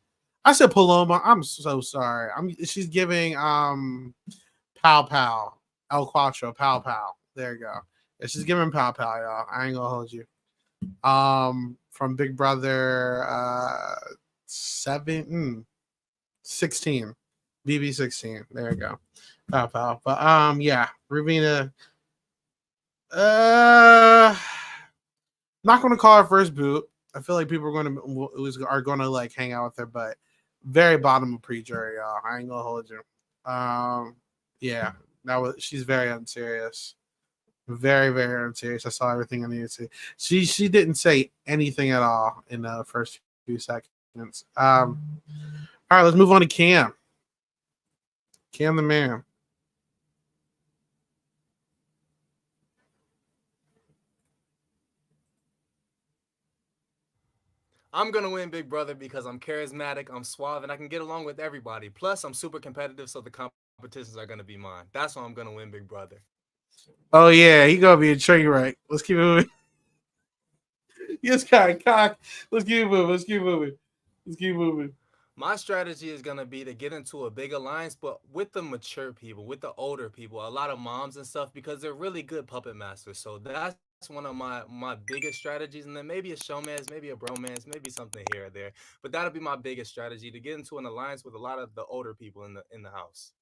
I said Paloma. I'm so sorry. She's giving Pow Pow. El Quattro, Pow Pow. There you go. Yeah, she's giving Pow Pow, y'all. I ain't gonna hold you. From Big Brother 16. BB 16. There you go. Pow Pow. But yeah, Rubina. Not going to call her first boot. I feel like people are going to like hang out with her, but very bottom of pre-jury, y'all. I ain't gonna hold you. Yeah, she's very unserious, very very unserious. I saw everything I needed to see. She didn't say anything at all in the first few seconds. All right, let's move on to Cam. Cam the man. I'm gonna win Big Brother because I'm charismatic, I'm suave, and I can get along with everybody. Plus, I'm super competitive, so the competitions are gonna be mine. That's why I'm gonna win Big Brother. Oh yeah, he gonna be a train wreck. Let's keep moving. Yes, cock. Let's keep moving. My strategy is gonna be to get into a big alliance, but with the mature people, with the older people, a lot of moms and stuff, because they're really good puppet masters. So that's one of my biggest strategies, and then maybe a showmance, maybe a bromance, maybe something here or there. But that'll be my biggest strategy, to get into an alliance with a lot of the older people in the house.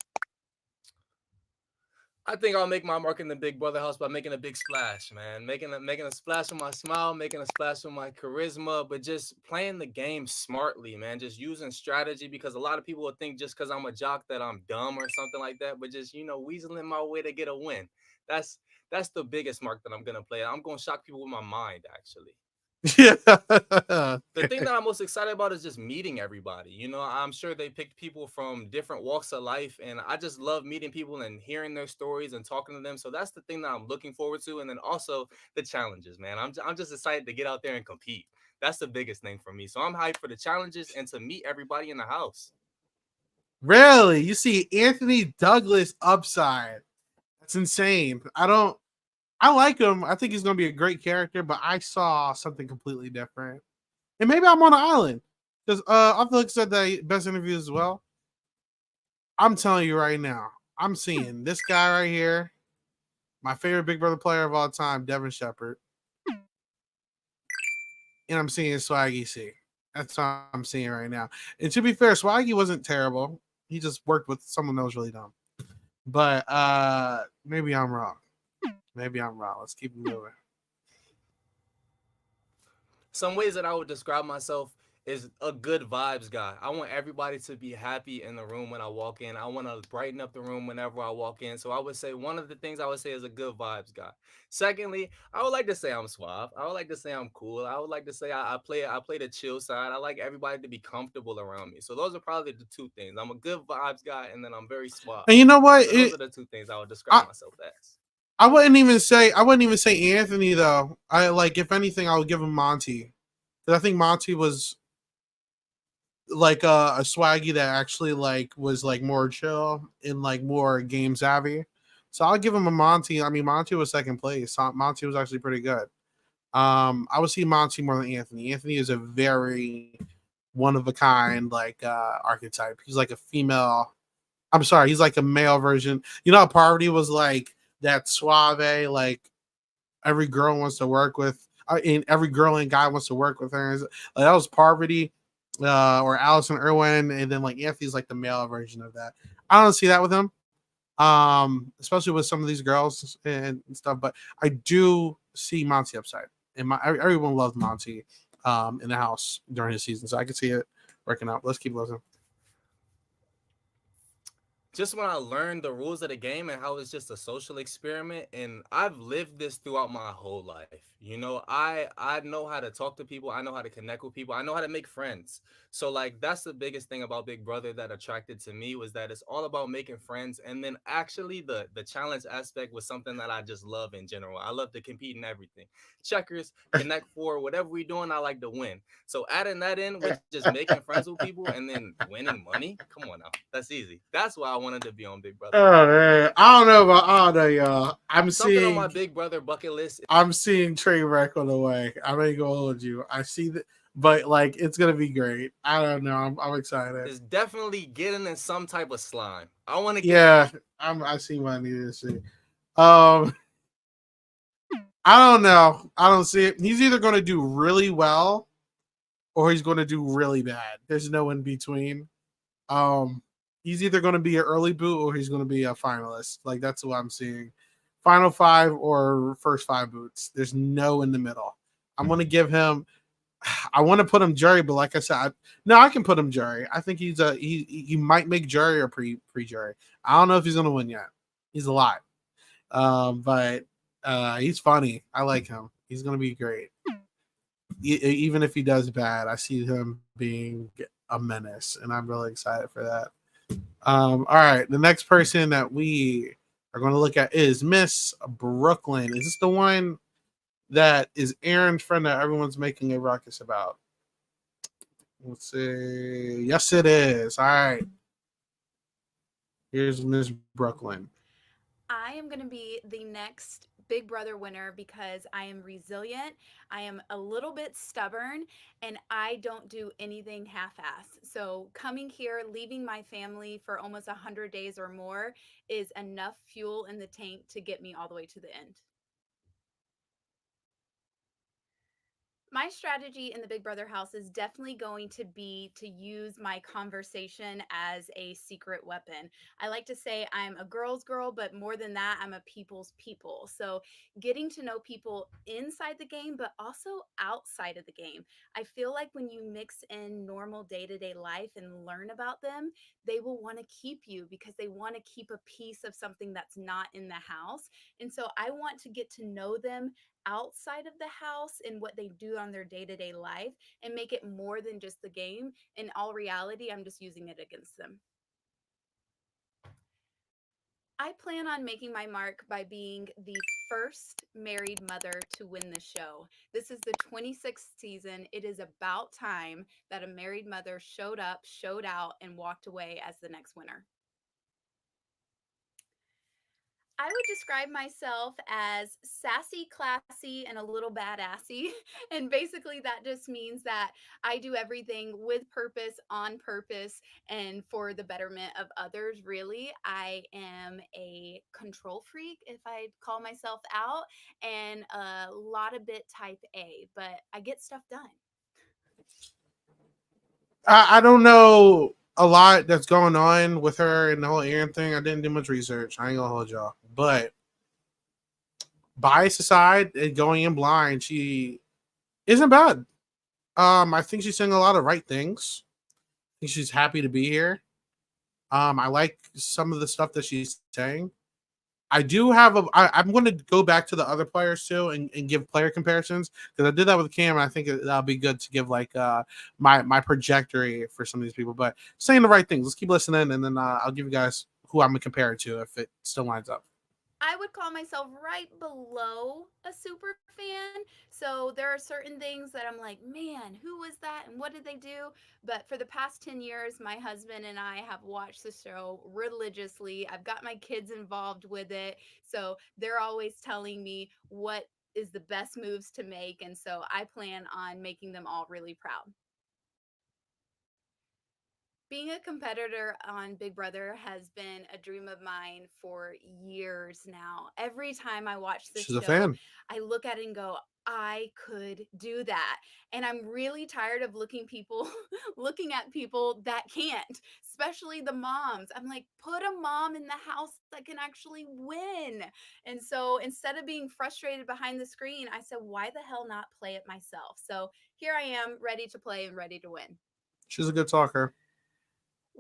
I think I'll make my mark in the Big Brother house by making a big splash, man. Making a splash with my smile, making a splash with my charisma, but just playing the game smartly, man. Just using strategy, because a lot of people will think just because I'm a jock that I'm dumb or something like that, but just, weaseling my way to get a win. That's that's the biggest mark that I'm gonna play. I'm gonna shock people with my mind, actually. Yeah. The thing that I'm most excited about is just meeting everybody. I'm sure they picked people from different walks of life, and I just love meeting people and hearing their stories and talking to them. So that's the thing that I'm looking forward to. And then also the challenges, man. I'm just excited to get out there and compete. That's the biggest thing for me. So I'm hyped for the challenges and to meet everybody in the house. Really? You see Anthony Douglas upside. That's insane. I like him. I think he's going to be a great character, but I saw something completely different. And maybe I'm on an island. Because I feel like said that best interview as well. I'm telling you right now, I'm seeing this guy right here, my favorite Big Brother player of all time, Devin Shepard. And I'm seeing Swaggy C. That's what I'm seeing right now. And to be fair, Swaggy wasn't terrible. He just worked with someone that was really dumb. But maybe I'm wrong. Let's keep moving. Some ways that I would describe myself is a good vibes guy. I want everybody to be happy in the room when I walk in. I want to brighten up the room whenever I walk in. So I would say one of the things I would say is a good vibes guy. Secondly, I would like to say I'm suave. I would like to say I'm cool. I would like to say I play the chill side. I like everybody to be comfortable around me. So those are probably the two things. I'm a good vibes guy, and then I'm very suave. And you know what? So those are the two things I would describe myself as. I wouldn't even say Anthony though. If anything, I would give him Monty. Because I think Monty was like a swaggy that actually was more chill and more game savvy. So I'll give him a Monty. I mean, Monty was second place. Monty was actually pretty good. I would see Monty more than Anthony. Anthony is a very one of a kind like archetype. He's like a female. I'm sorry, he's like a male version. You know how Parvati was like that suave, like every girl wants to work with, and every girl and guy wants to work with her. Like, that was Parvati, or Allison Irwin, and then like Anthony's like the male version of that. I don't see that with him, especially with some of these girls and stuff. But I do see Monty upside, and everyone loved Monty, in the house during his season, so I can see it working out. Let's keep listening. Just when I learned the rules of the game and how it's just a social experiment, and I've lived this throughout my whole life. You know, I know how to talk to people, I know how to connect with people, I know how to make friends. So like that's the biggest thing about Big Brother that attracted to me, was that it's all about making friends. And then actually the challenge aspect was something that I just love in general. I love to compete in everything. Checkers, Connect Four, whatever we doing, I like to win. So adding that in with just making friends with people and then winning money, come on now, that's easy. That's why I wanted to be on Big Brother. Oh man, I don't know, y'all. Something on my Big Brother bucket list. I'm seeing train wreck on the way. I'm ain't gonna hold you. I see that, but like it's gonna be great. I don't know. I'm excited. Is definitely getting in some type of slime. I want to get. Yeah, I see what I need to see. Um, I don't know. I don't see it. He's either gonna do really well or he's gonna do really bad. There's no in between. Um, he's either gonna be an early boot or he's gonna be a finalist. Like that's what I'm seeing. Final five or first five boots. There's no in the middle. I'm gonna give him. I want to put him jury, but like I said, no, I can put him jury. I think he might make jury or pre jury. I don't know if he's gonna win yet. He's a lot, but he's funny. I like him. He's gonna be great. Even if he does bad, I see him being a menace, and I'm really excited for that. All right, the next person that we are going to look at is Miss Brooklyn. Is this the one that is Aaron's friend that everyone's making a ruckus about? Let's see. Yes, it is. All right. Here's Miss Brooklyn. I am going to be the next Big Brother winner because I am resilient, I am a little bit stubborn, and I don't do anything half-ass. So coming here, leaving my family for almost 100 days or more is enough fuel in the tank to get me all the way to the end. My strategy in the Big Brother house is definitely going to be to use my conversation as a secret weapon. I like to say I'm a girl's girl, but more than that, I'm a people's people. So getting to know people inside the game, but also outside of the game. I feel like when you mix in normal day-to-day life and learn about them, they will want to keep you because they want to keep a piece of something that's not in the house. And so I want to get to know them outside of the house and what they do on their day-to-day life and make it more than just the game. In all reality, I'm just using it against them. I plan on making my mark by being the first married mother to win the show. This is the 26th season. It is about time that a married mother showed up, showed out, and walked away as the next winner. I would describe myself as sassy, classy, and a little badassy. And basically, that just means that I do everything with purpose, on purpose, and for the betterment of others, really. I am a control freak, if I call myself out, and a lot of bit type A, but I get stuff done. I don't know a lot that's going on with her and the whole Aaron thing. I didn't do much research. I ain't gonna hold y'all. But bias aside and going in blind, she isn't bad. I think she's saying a lot of right things. I think she's happy to be here. I like some of the stuff that she's saying. I do have I'm going to go back to the other players too and give player comparisons because I did that with Cam. And I think that'll be good to give like my trajectory for some of these people. But saying the right things. Let's keep listening, and then I'll give you guys who I'm gonna compare it to if it still lines up. I would call myself right below a super fan. So there are certain things that I'm like, man, who was that and what did they do? But for the past 10 years, my husband and I have watched the show religiously. I've got my kids involved with it. So they're always telling me what is the best moves to make. And so I plan on making them all really proud. Being a competitor on Big Brother has been a dream of mine for years now. Every time I watch this She's a show, fan. I look at it and go, I could do that. And I'm really tired of looking at people that can't, especially the moms. I'm like, put a mom in the house that can actually win. And so instead of being frustrated behind the screen, I said, why the hell not play it myself? So here I am, ready to play and ready to win. She's a good talker.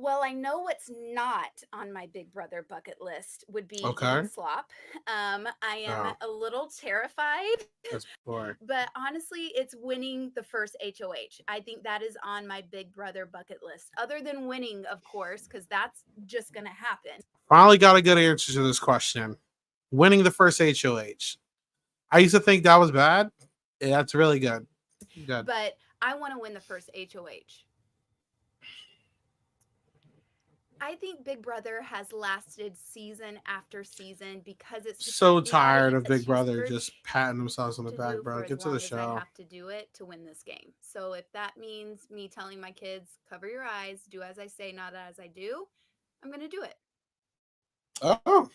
Well, I know what's not on my Big Brother bucket list would be Okay. eating slop. I am Oh. a little terrified, That's boring. but honestly, it's winning the first HOH. I think that is on my Big Brother bucket list. Other than winning, of course, because that's just going to happen. Finally got a good answer to this question. Winning the first HOH. I used to think that was bad. Yeah, that's really good. Good. But I want to win the first HOH. I think Big Brother has lasted season after season because it's just So like the tired audience of that's Big Brother used just patting themselves on the to back, do bro. for as Get to long the as I show. have to do it to win this game. So if that means me telling my kids, cover your eyes, do as I say, not as I do, I'm going to do it. Oh,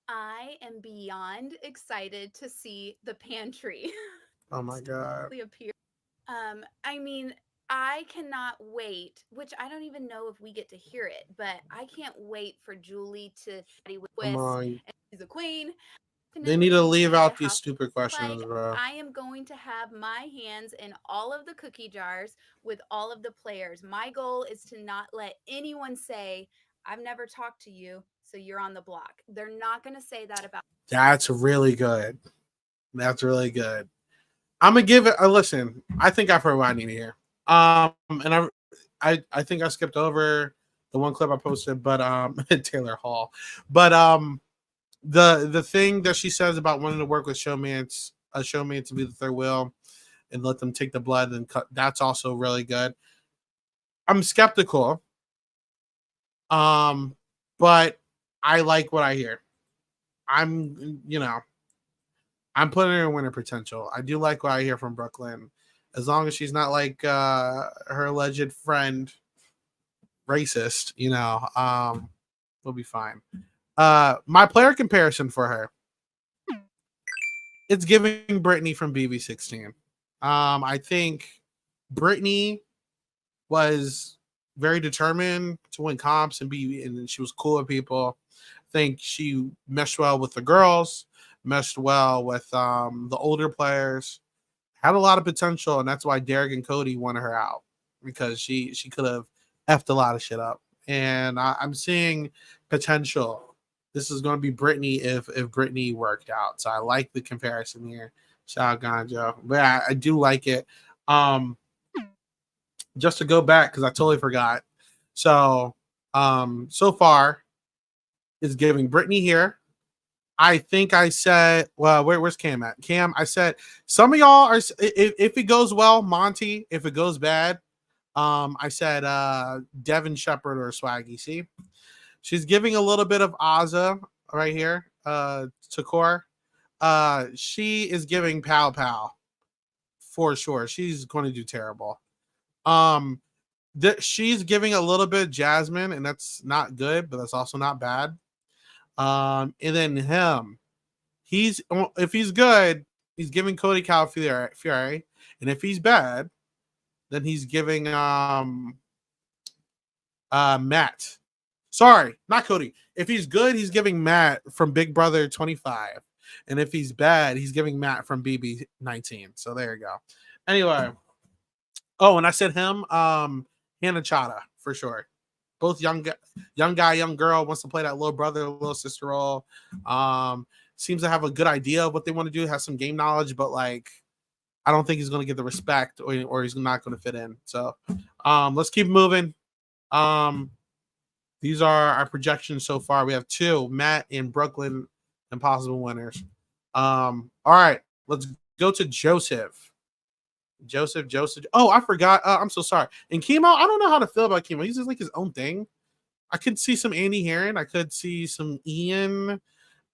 I am beyond excited to see the pantry oh my God. appear. I mean, I cannot wait, which I don't even know if we get to hear it, but I can't wait for Julie to Come twist on. and she's a queen. They need to Definitely leave see out how these stupid questions, like bro. I am going to have my hands in all of the cookie jars with all of the players. My goal is to not let anyone say, I've never talked to you, so you're on the block. They're not going to say that about. That's really good. That's really good. I'm gonna give it a listen. I think I've heard what I need to hear. And I think I skipped over the one clip I posted, but Taylor Hall. But the thing that she says about wanting to work with a showman to be the third wheel and let them take the blood and cut, that's also really good. I'm skeptical. But I like what I hear. I'm putting her in winner potential. I do like what I hear from Brooklyn. As long as she's not like her alleged friend racist, we'll be fine. My player comparison for her. It's giving Brittany from BB16. I think Brittany was very determined to win comps and she was cool with people. I think she meshed well with the girls, meshed well with the older players, had a lot of potential, and that's why Derek and Cody wanted her out, because she could have effed a lot of shit up. And I'm seeing potential. This is going to be Brittany if Brittany worked out. So I like the comparison here. Shout out Ganjo. But I do like it. Just to go back, because I totally forgot. So so far is giving Brittany here. I think I said, well, where's Cam at? Cam, I said some of y'all are, if it goes well, Monty. If it goes bad, I said Devin Shepard or Swaggy. See, she's giving a little bit of Azza right here. Takor. She is giving Pow Pow for sure. She's going to do terrible. She's giving a little bit of Jasmine, and that's not good, but that's also not bad. And then him, if he's good, he's giving Cody Calafiore, and if he's bad, then he's giving Matt. Sorry, not Cody. If he's good, he's giving Matt from Big Brother 25, and if he's bad, he's giving Matt from BB 19. So there you go. Anyway, and I said him, Hannah Chata for sure. Both young guy, young girl, wants to play that little brother, little sister role. Seems to have a good idea of what they want to do, has some game knowledge, but like, I don't think he's going to get the respect or he's not going to fit in. So let's keep moving. These are our projections so far. We have 2, Matt and Brooklyn, and possible winners. All right, let's go to Joseph. Oh, I forgot. I'm so sorry. And Kimo, I don't know how to feel about Kimo. He's just like his own thing. I could see some Andy Heron. I could see some Ian.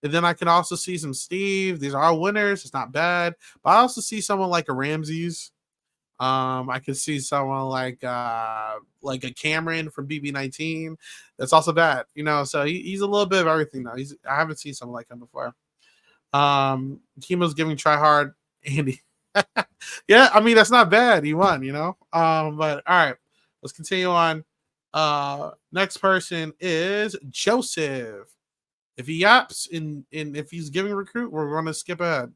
And then I can also see some Steve. These are all winners. It's not bad. But I also see someone like a Ramses. I could see someone like a Cameron from BB19. That's also bad, you know. So he's a little bit of everything though. I haven't seen someone like him before. Kimo's giving try hard, Andy. Yeah, I mean that's not bad. He won, you know. But all right, let's continue on. Next person is Joseph. If he yaps and if he's giving recruit, we're gonna skip ahead.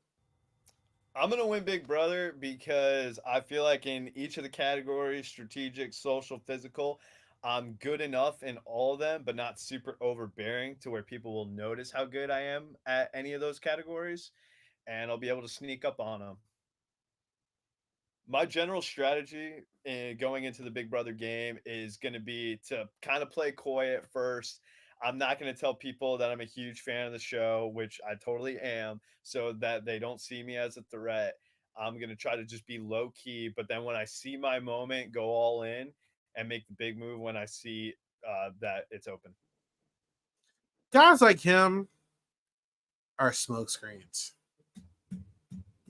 I'm going to win Big Brother because I feel like in each of the categories, strategic, social, physical, I'm good enough in all of them, but not super overbearing to where people will notice how good I am at any of those categories, and I'll be able to sneak up on them. My general strategy in going into the Big Brother game is going to be to kind of play coy at first. I'm not going to tell people that I'm a huge fan of the show, which I totally am, so that they don't see me as a threat. I'm going to try to just be low key, but then when I see my moment, go all in and make the big move when I see that it's open. Guys like him are smoke screens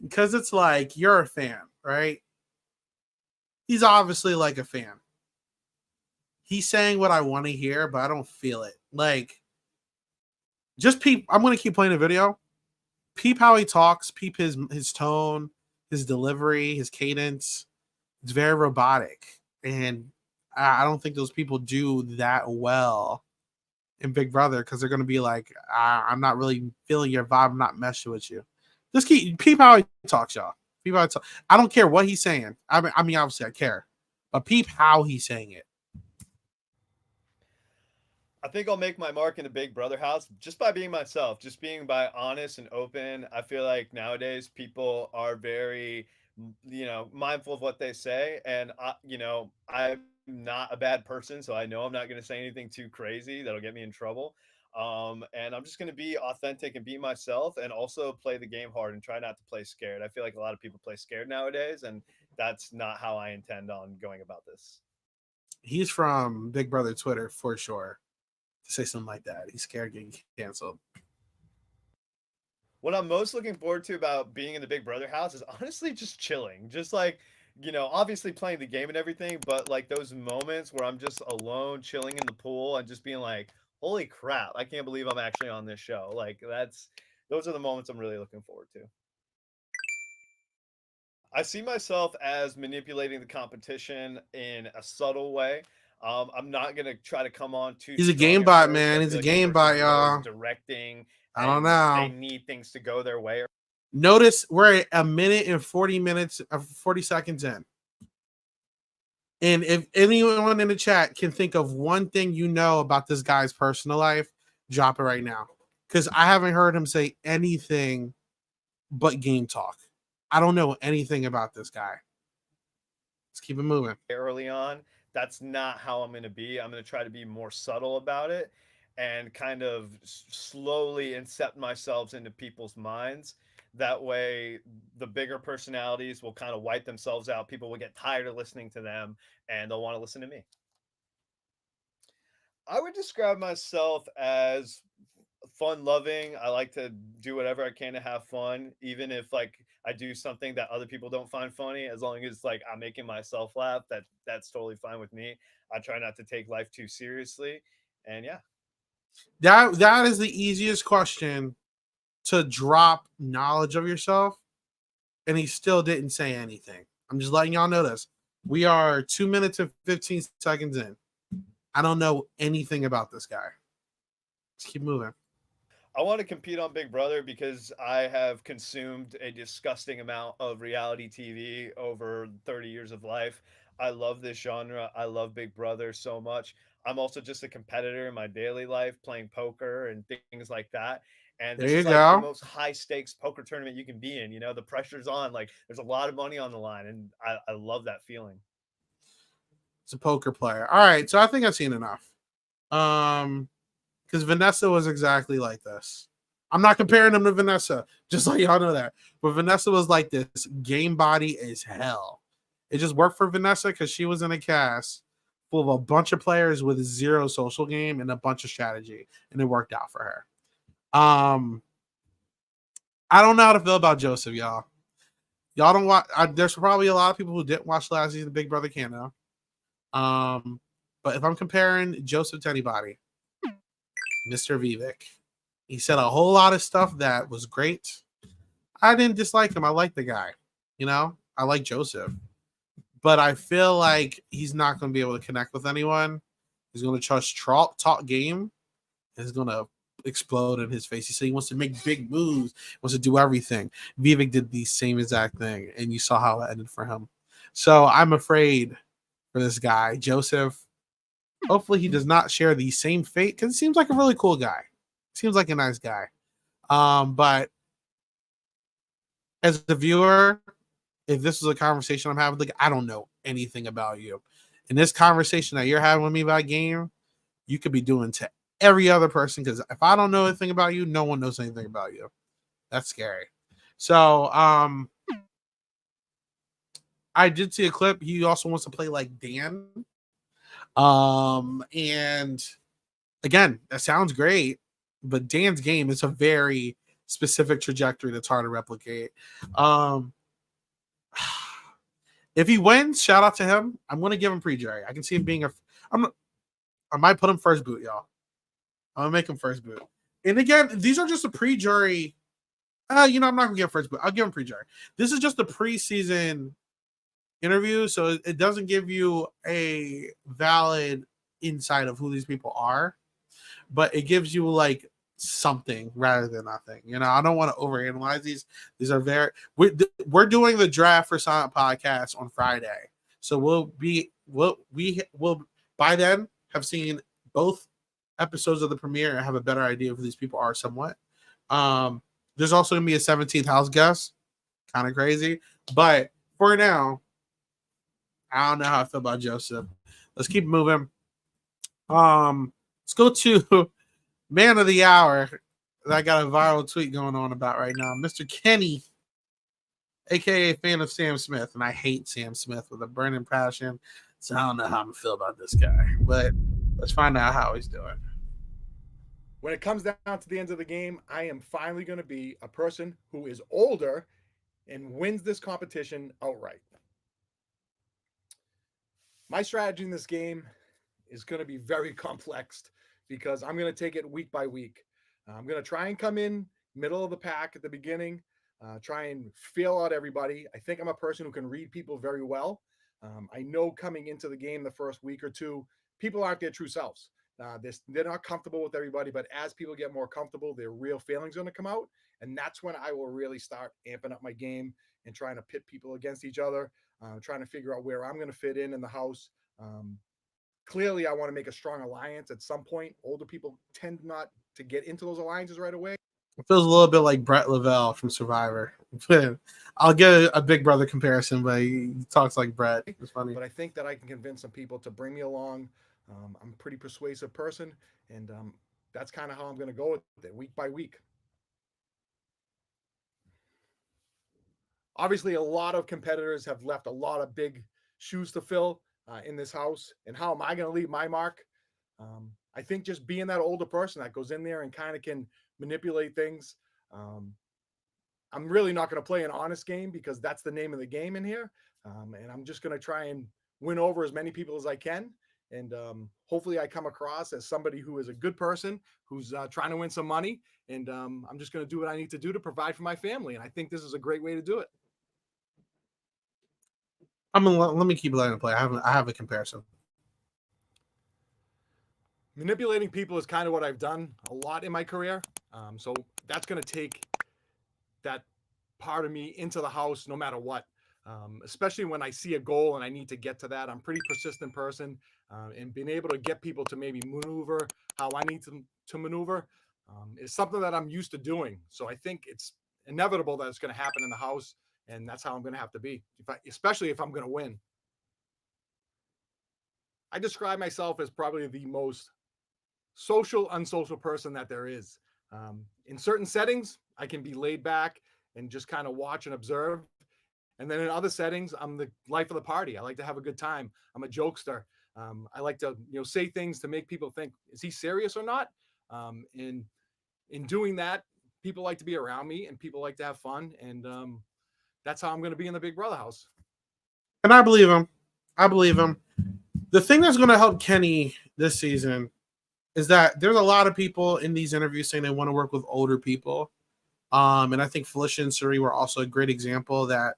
because it's like you're a fan, right? He's obviously like a fan. He's saying what I want to hear, but I don't feel it. Like, just peep. I'm going to keep playing the video. Peep how he talks. Peep his tone, his delivery, his cadence. It's very robotic. And I don't think those people do that well in Big Brother because they're going to be like, I'm not really feeling your vibe. I'm not meshing with you. Just peep how he talks, y'all. Peep how he talk. I don't care what he's saying. I mean, obviously I care. But peep how he's saying it. I think I'll make my mark in the Big Brother house just by being myself, just being by honest and open. I feel like nowadays people are very, mindful of what they say. And, I'm not a bad person, so I know I'm not going to say anything too crazy that'll get me in trouble. And I'm just going to be authentic and be myself and also play the game hard and try not to play scared. I feel like a lot of people play scared nowadays, and that's not how I intend on going about this. He's from Big Brother Twitter for sure. To say something like that. He's scared getting canceled. What I'm most looking forward to about being in the Big Brother house is honestly just chilling. Just like, obviously playing the game and everything, but like those moments where I'm just alone, chilling in the pool and just being like, holy crap, I can't believe I'm actually on this show. Like those are the moments I'm really looking forward to. I see myself as manipulating the competition in a subtle way. I'm not gonna try to come on too. He's a strong game at bot, first. man. I He's a feel like game the bot, person who's always y'all. directing. I don't They know. need things to go their way. Notice we're at 40 seconds in. And if anyone in the chat can think of one thing you know about this guy's personal life, drop it right now. Because I haven't heard him say anything but game talk. I don't know anything about this guy. Let's keep it moving. Early on, that's not how I'm going to be. I'm going to try to be more subtle about it and kind of slowly incept myself into people's minds. That way, the bigger personalities will kind of wipe themselves out. People will get tired of listening to them and they'll want to listen to me. I would describe myself as fun loving. I like to do whatever I can to have fun, even if like I do something that other people don't find funny. As long as like I'm making myself laugh, that's totally fine with me. I try not to take life too seriously, and yeah. That is the easiest question to drop knowledge of yourself, and he still didn't say anything. I'm just letting y'all know this. We are 2 minutes and 15 seconds in. I don't know anything about this guy. Let's keep moving. I want to compete on Big Brother because I have consumed a disgusting amount of reality TV over 30 years of life. I love this genre. I love Big Brother so much. I'm also just a competitor in my daily life, playing poker and things like that. And There this you is like go. the most high stakes poker tournament you can be in. The pressure's on. Like there's a lot of money on the line, and I love that feeling. It's a poker player. All right, so I think I've seen enough. Because Vanessa was exactly like this. I'm not comparing him to Vanessa, just so y'all know that. But Vanessa was like this, game body as hell. It just worked for Vanessa because she was in a cast full of a bunch of players with zero social game and a bunch of strategy, and it worked out for her. I don't know how to feel about Joseph, y'all. Y'all don't watch. There's probably a lot of people who didn't watch last season of Big Brother Canada. But if I'm comparing Joseph to anybody, Mr. Vivek, he said a whole lot of stuff that was great. I didn't dislike him. I like the guy. I like Joseph. But I feel like he's not going to be able to connect with anyone. He's going to just talk game. And he's going to explode in his face. He said he wants to make big moves, wants to do everything. Vivek did the same exact thing, and you saw how it ended for him. So I'm afraid for this guy, Joseph. Hopefully he does not share the same fate, because he seems like a really cool guy. Seems like a nice guy. But as the viewer, if this is a conversation I'm having, like, I don't know anything about you. And this conversation that you're having with me about game, you could be doing to every other person, because if I don't know anything about you, no one knows anything about you. That's scary. So I did see a clip. He also wants to play like Dan. And again, that sounds great, but Dan's game is a very specific trajectory that's hard to replicate. If he wins, shout out to him. I'm going to give him pre-jury. I can see him being I might put him first boot, y'all. I'm going to make him first boot. And again, these are just a pre-jury. I'm not going to give first boot. I'll give him pre-jury. This is just a preseason interview, so it doesn't give you a valid insight of who these people are, but it gives you like something rather than nothing. I don't want to overanalyze these. These are we're doing the draft for Silent Podcast on Friday, so we will by then have seen both episodes of the premiere and have a better idea of who these people are somewhat. There's also gonna be a 17th house guest, kind of crazy, but for now, I don't know how I feel about Joseph. Let's keep moving. Let's go to man of the hour that I got a viral tweet going on about right now. Mr. Kenny, aka fan of Sam Smith, and I hate Sam Smith with a burning passion. So I don't know how I'm gonna feel about this guy. But let's find out how he's doing. When it comes down to the end of the game, I am finally going to be a person who is older and wins this competition outright. My strategy in this game is going to be very complex because I'm going to take it week by week. I'm going to try and come in middle of the pack at the beginning, try and feel out everybody. I think I'm a person who can read people very well. I know coming into the game the first week or two, people aren't their true selves. They're not comfortable with everybody, but as people get more comfortable, their real feelings are going to come out. And that's when I will really start amping up my game and trying to pit people against each other, trying to figure out where I'm going to fit in the house. Clearly, I want to make a strong alliance at some point. Older people tend not to get into those alliances right away. It feels a little bit like Brett Lavelle from Survivor. I'll get a Big Brother comparison, but he talks like Brett. It's funny. But I think that I can convince some people to bring me along. I'm a pretty persuasive person, and that's kind of how I'm going to go with it week by week. Obviously, a lot of competitors have left a lot of big shoes to fill in this house. And how am I going to leave my mark? I think just being that older person that goes in there and kind of can manipulate things. I'm really not going to play an honest game because that's the name of the game in here. And I'm just going to try and win over as many people as I can. And hopefully I come across as somebody who is a good person, who's trying to win some money. And I'm just going to do what I need to do to provide for my family. And I think this is a great way to do it. Let me keep letting it play. I have a comparison. Manipulating people is kind of what I've done a lot in my career. So that's going to take that part of me into the house no matter what. Especially when I see a goal and I need to get to that. I'm a pretty persistent person, and being able to get people to maybe maneuver how I need to maneuver is something that I'm used to doing. So I think it's inevitable that it's going to happen in the house, and that's how I'm going to have to be, especially if I'm going to win. I describe myself as probably the most social, unsocial person that there is. In certain settings, I can be laid back and just kind of watch and observe. And then in other settings, I'm the life of the party. I like to have a good time. I'm a jokester. I like to, say things to make people think, is he serious or not? In doing that, people like to be around me and people like to have fun. And that's how I'm going to be in the Big Brother house. And I believe him. I believe him. The thing that's going to help Kenny this season is that there's a lot of people in these interviews saying they want to work with older people. And I think Felicia and Suri were also a great example that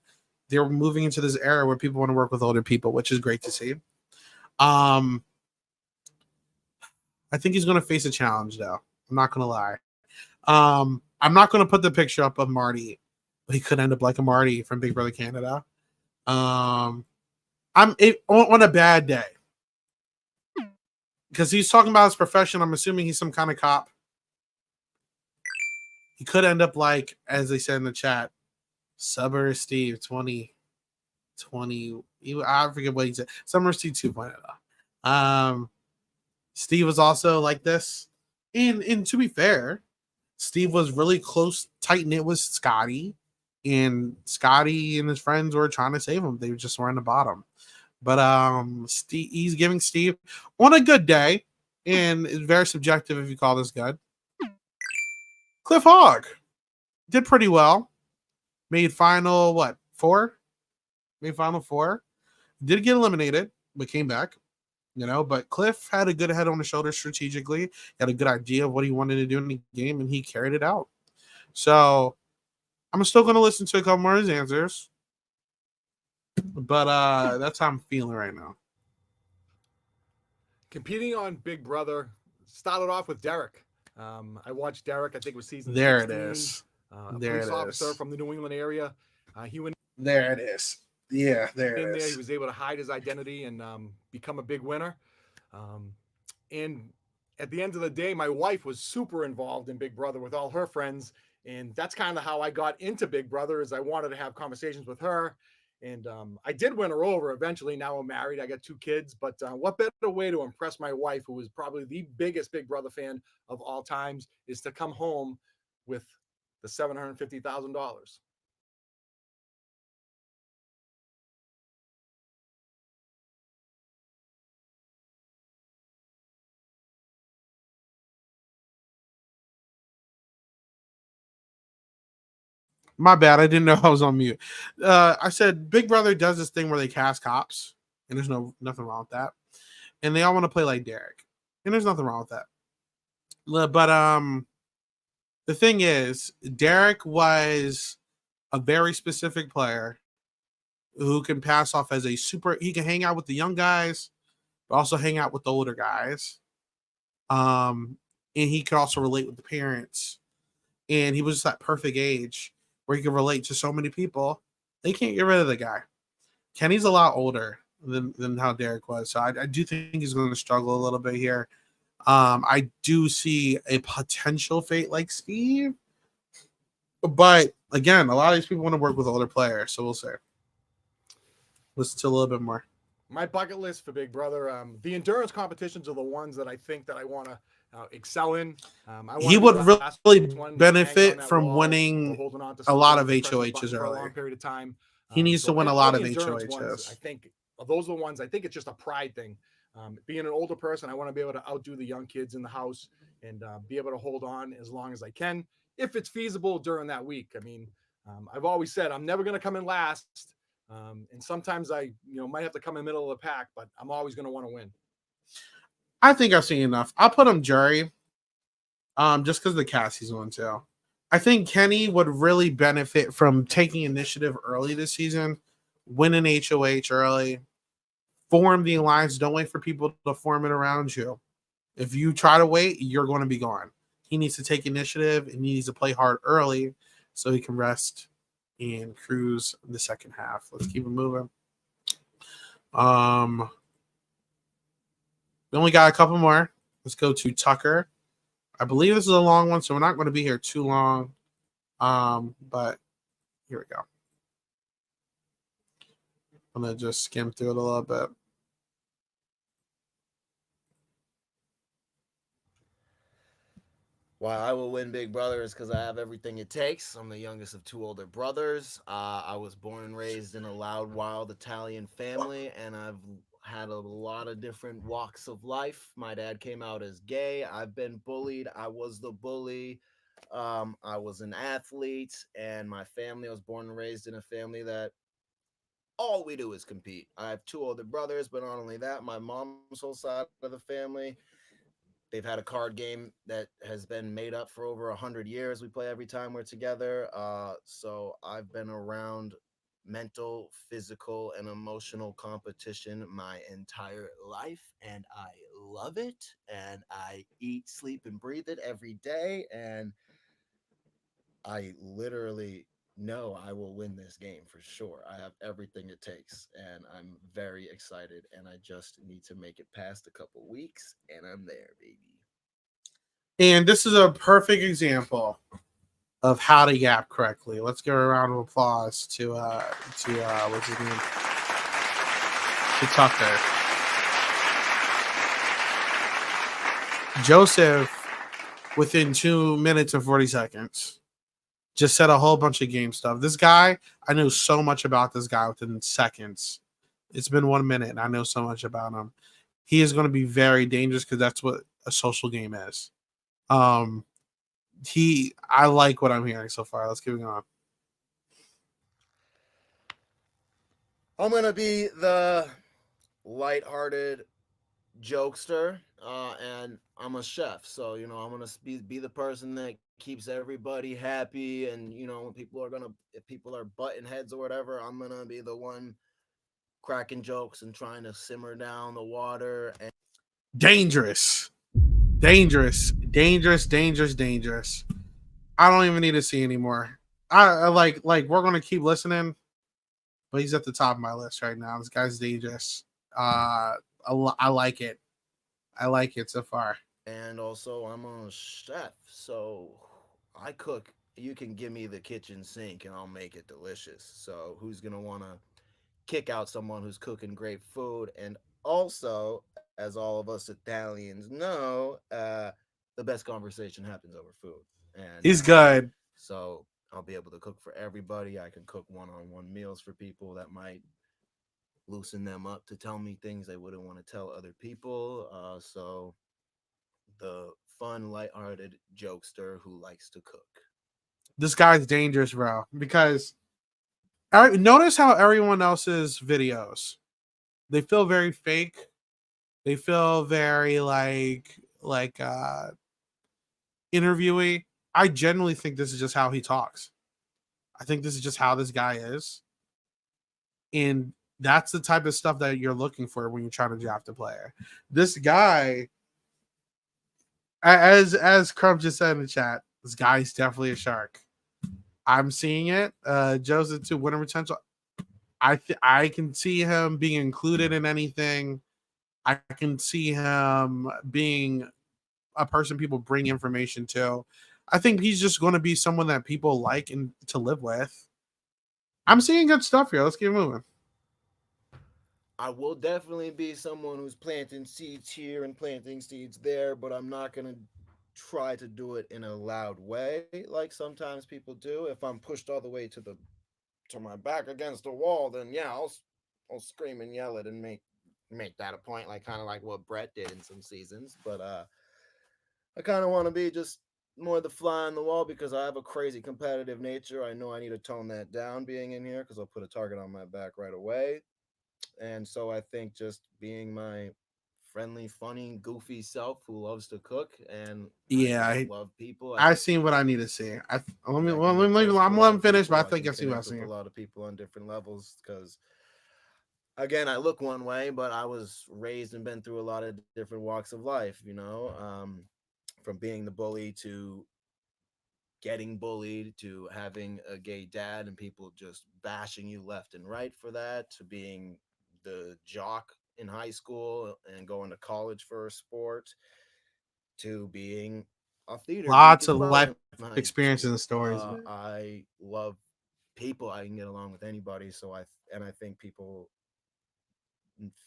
they're moving into this era where people want to work with older people, which is great to see. I think he's going to face a challenge, though. I'm not going to lie. I'm not going to put the picture up of Marty, but he could end up like a Marty from Big Brother Canada. On a bad day, because he's talking about his profession. I'm assuming he's some kind of cop. He could end up like, as they said in the chat, Summer Steve 2020. I forget what he said. Summer Steve 2.0. Steve was also like this. And to be fair, Steve was really close, tight knit with Scotty. And Scotty and his friends were trying to save him. They just were on the bottom. But he's giving Steve on a good day. And it's very subjective if you call this good. Cliff Hogg did pretty well. Made final, 4? Made final 4. Did get eliminated, but came back. But Cliff had a good head on the shoulder strategically. He had a good idea of what he wanted to do in the game, and he carried it out. So I'm still going to listen to a couple more of his answers. But that's how I'm feeling right now. Competing on Big Brother started off with Derek. I watched Derek. I think it was season. There 16. it is. A There police it officer is. from the New England area. He went There it is. Yeah, there in it there. is. He was able to hide his identity and become a big winner. And at the end of the day, my wife was super involved in Big Brother with all her friends. And that's kind of how I got into Big Brother, is I wanted to have conversations with her. And I did win her over eventually. Now I'm married. I got 2 kids. But what better way to impress my wife, who is probably the biggest Big Brother fan of all times, is to come home with the $750,000. My bad. I didn't know I was on mute. I said Big Brother does this thing where they cast cops, and there's nothing wrong with that. And they all want to play like Derek, and there's nothing wrong with that. But the thing is, Derek was a very specific player who can pass off as a super. He can hang out with the young guys, but also hang out with the older guys. And he could also relate with the parents. And he was just that perfect age where he could relate to so many people. They can't get rid of the guy. Kenny's a lot older than how Derek was. So I do think he's going to struggle a little bit here. I do see a potential fate like Steve. But again, a lot of these people want to work with older players. So we'll see. Listen to a little bit more. My bucket list for Big Brother, the endurance competitions are the ones that I think that I want to excel in. He would really benefit from winning a lot of HOHs for a early. long period of time. He needs to win a lot of HOHs. Ones, I think those are the ones. I think it's just a pride thing. Being an older person, I want to be able to outdo the young kids in the house and be able to hold on as long as I can, if it's feasible during that week. I mean, I've always said I'm never going to come in last, and sometimes I, might have to come in the middle of the pack, but I'm always going to want to win. I think I've seen enough. I'll put him jury, just because of the cast he's on too. I think Kenny would really benefit from taking initiative early this season, win an HOH early, form the alliance. Don't wait for people to form it around you. If you try to wait, you're going to be gone. He needs to take initiative and he needs to play hard early so he can rest and cruise the second half. Let's keep it moving. We only got a couple more. Let's go to Tucker. I believe this is a long one, so we're not going to be here too long. But here we go. I'm going to just skim through it a little bit. Why I will win Big Brother is because I have everything it takes. I'm the youngest of 2 older brothers. I was born and raised in a loud, wild Italian family, and I've had a lot of different walks of life. My dad came out as gay. I've been bullied. I was the bully. I was an athlete, and my family, I was born and raised in a family that all we do is compete. I have two older brothers, but not only that, my mom's whole side of the family, they've had a card game that has been made up for over 100 years. We play every time we're together. So I've been around mental, physical, and emotional competition my entire life, and I love it. And I eat, sleep, and breathe it every day. And I literally know I will win this game for sure. I have everything it takes, and I'm very excited. And I just need to make it past a couple weeks, and I'm there, baby. And this is a perfect example of how to yap correctly. Let's give a round of applause to what's his name? To Tucker. Joseph, within 2 minutes and 40 seconds, just said a whole bunch of game stuff. This guy, I know so much about this guy within seconds. It's been 1 minute and I know so much about him. He is going to be very dangerous because that's what a social game is. I like what I'm hearing so far. Let's keep going. I'm gonna be the lighthearted jokester, and I'm a chef, so I'm gonna be the person that keeps everybody happy, and when if people are butting heads or whatever, I'm gonna be the one cracking jokes and trying to simmer down the water. And Dangerous. Dangerous. Dangerous. Dangerous. Dangerous. I don't even need to see anymore. I like we're gonna keep listening, but he's at the top of my list right now. This guy's dangerous. I like it. I like it so far. And also, I'm a chef, so I cook. You can give me the kitchen sink, and I'll make it delicious. So who's gonna want to kick out someone who's cooking great food? And also, as all of us Italians know, the best conversation happens over food. And He's good. so I'll be able to cook for everybody. I can cook one-on-one meals for people that might loosen them up to tell me things they wouldn't want to tell other people. So the fun, lighthearted jokester who likes to cook. This guy's dangerous, bro. Because notice how everyone else's videos, they feel very fake. They feel very like interviewee. I genuinely think this is just how he talks. I think this is just how this guy is. And that's the type of stuff that you're looking for when you're trying to draft a player. This guy, as Crump just said in the chat, this guy's definitely a shark. I'm seeing it. Joseph too, winner potential. I can see him being included in anything. I can see him being a person people bring information to. I think he's just going to be someone that people like and to live with. I'm seeing good stuff here. Let's keep moving. I will definitely be someone who's planting seeds here and planting seeds there, but I'm not going to try to do it in a loud way like sometimes people do. If I'm pushed all the way to my back against a wall, then yeah, I'll scream and yell it and make that a point, like kind of like what Brett did in some seasons. But I kind of want to be just more the fly on the wall because I have a crazy competitive nature. I know I need to tone that down being in here because I'll put a target on my back right away. And so I think just being my friendly, funny, goofy self who loves to cook and I love people. I've seen what I need to see. I'm letting him finish, but I think I've seen what I've seen. A lot of people on different levels because, again, I look one way, but I was raised and been through a lot of different walks of life, from being the bully to getting bullied to having a gay dad and people just bashing you left and right for that, to being the jock in high school and going to college for a sport, to being a theater. Lots of life experiences and stories. I love people. I can get along with anybody. So I think people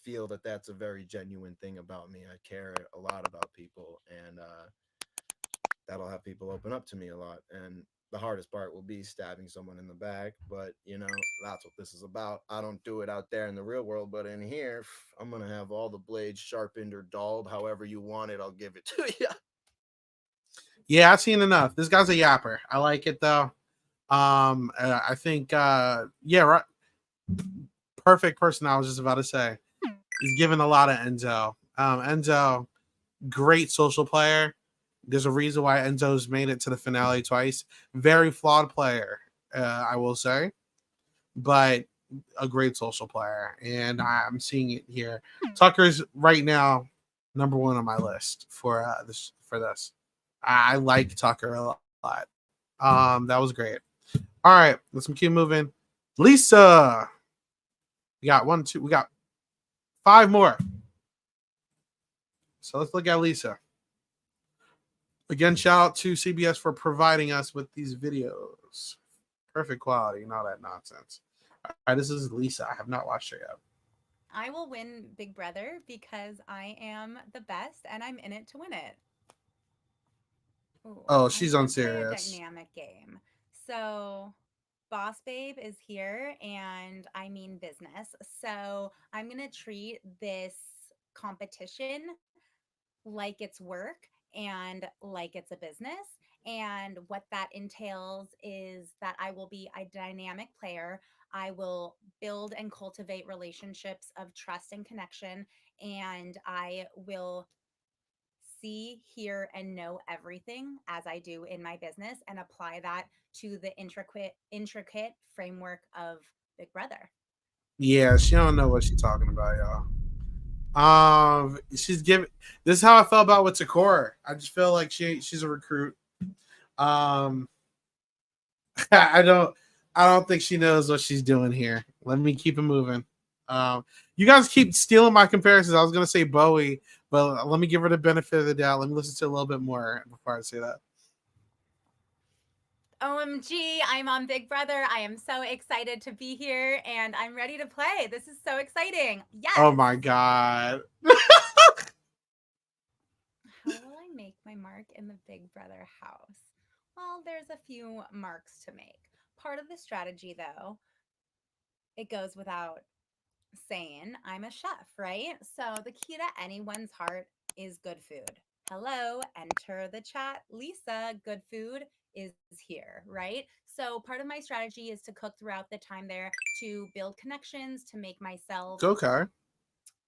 feel that that's a very genuine thing about me. I care a lot about people, and that'll have people open up to me a lot. And the hardest part will be stabbing someone in the back, but that's what this is about. I don't do it out there in the real world, but in here, I'm gonna have all the blades sharpened or dulled, however you want it. I'll give it to you. Yeah, I've seen enough. This guy's a yapper. I like it though. I think yeah, right. Perfect person. I was just about to say. He's given a lot of Enzo. Enzo, great social player. There's a reason why Enzo's made it to the finale twice. Very flawed player, I will say, but a great social player, and I'm seeing it here. Tucker's right now number one on my list for this. For this, I like Tucker a lot. That was great. All right, let's keep moving. Lisa, we got 1, 2. We got 5 more. So let's look at Lisa. Again, shout out to CBS for providing us with these videos. Perfect quality and all that nonsense. All right, this is Lisa. I have not watched her yet. I will win Big Brother because I am the best and I'm in it to win it. Ooh, Oh, she's I'm on gonna play a serious. dynamic game. So, Boss Babe is here and I mean business. So, I'm going to treat this competition like it's work and like it's a business. And what that entails is that I will be a dynamic player. I will build and cultivate relationships of trust and connection. And I will see, hear, and know everything as I do in my business and apply that to the intricate framework of Big Brother. Yeah, she don't know what she's talking about, y'all. She's giving. This is how I felt about with Takora. I just feel like she's a recruit. Um, I don't think she knows what she's doing here. Let me keep it moving. You guys keep stealing my comparisons. I was gonna say Bowie, but let me give her the benefit of the doubt. Let me listen to a little bit more before I say that. OMG, I'm on Big Brother. I am so excited to be here and I'm ready to play. This is so exciting. Yes. Oh my god. How will I make my mark in the Big Brother house? Well, there's a few marks to make. Part of the strategy, though, it goes without saying, I'm a chef, right? So the key to anyone's heart is good food. Hello, enter the chat. Lisa, good food is here, right? So part of my strategy is to cook throughout the time there to build connections, to make myself Okay.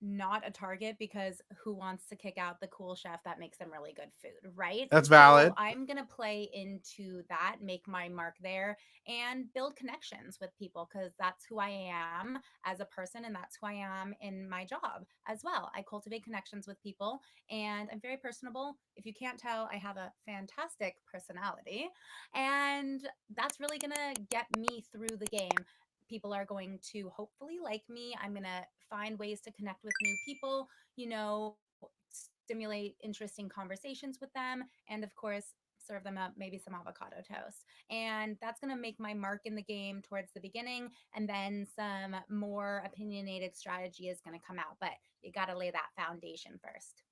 not a target, because who wants to kick out the cool chef that makes them really good food, right? That's valid. So I'm going to play into that, make my mark there, and build connections with people because that's who I am as a person and that's who I am in my job as well. I cultivate connections with people and I'm very personable. If you can't tell, I have a fantastic personality, and that's really going to get me through the game. People are going to hopefully like me. I'm going to find ways to connect with new people, stimulate interesting conversations with them, and of course, serve them up maybe some avocado toast. And that's going to make my mark in the game towards the beginning. And then some more opinionated strategy is going to come out. But you got to lay that foundation first.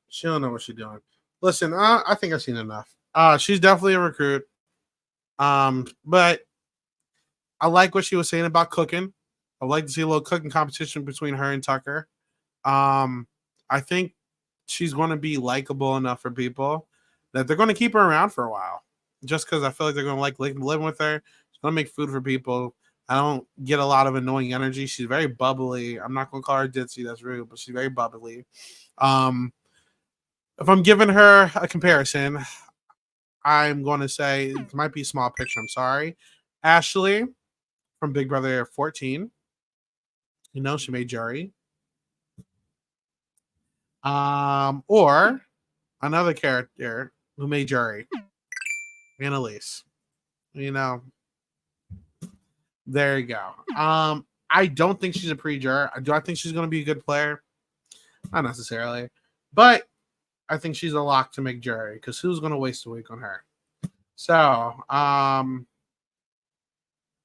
She don't know what she's doing. Listen, I think I've seen enough. She's definitely a recruit. But I like what she was saying about cooking. I'd like to see a little cooking competition between her and Tucker. I think she's going to be likable enough for people that they're going to keep her around for a while. Just because I feel like they're going to like living with her. She's going to make food for people. I don't get a lot of annoying energy. She's very bubbly. I'm not going to call her ditzy. That's rude, but she's very bubbly. If I'm giving her a comparison, I'm going to say it might be a small picture. I'm sorry. Ashley from Big Brother 14. She made jury. Or another character who made jury. Annalise. There you go. I don't think she's a pre-juror. Do I think she's going to be a good player? Not necessarily. But I think she's a lock to make jury because who's going to waste a week on her? So,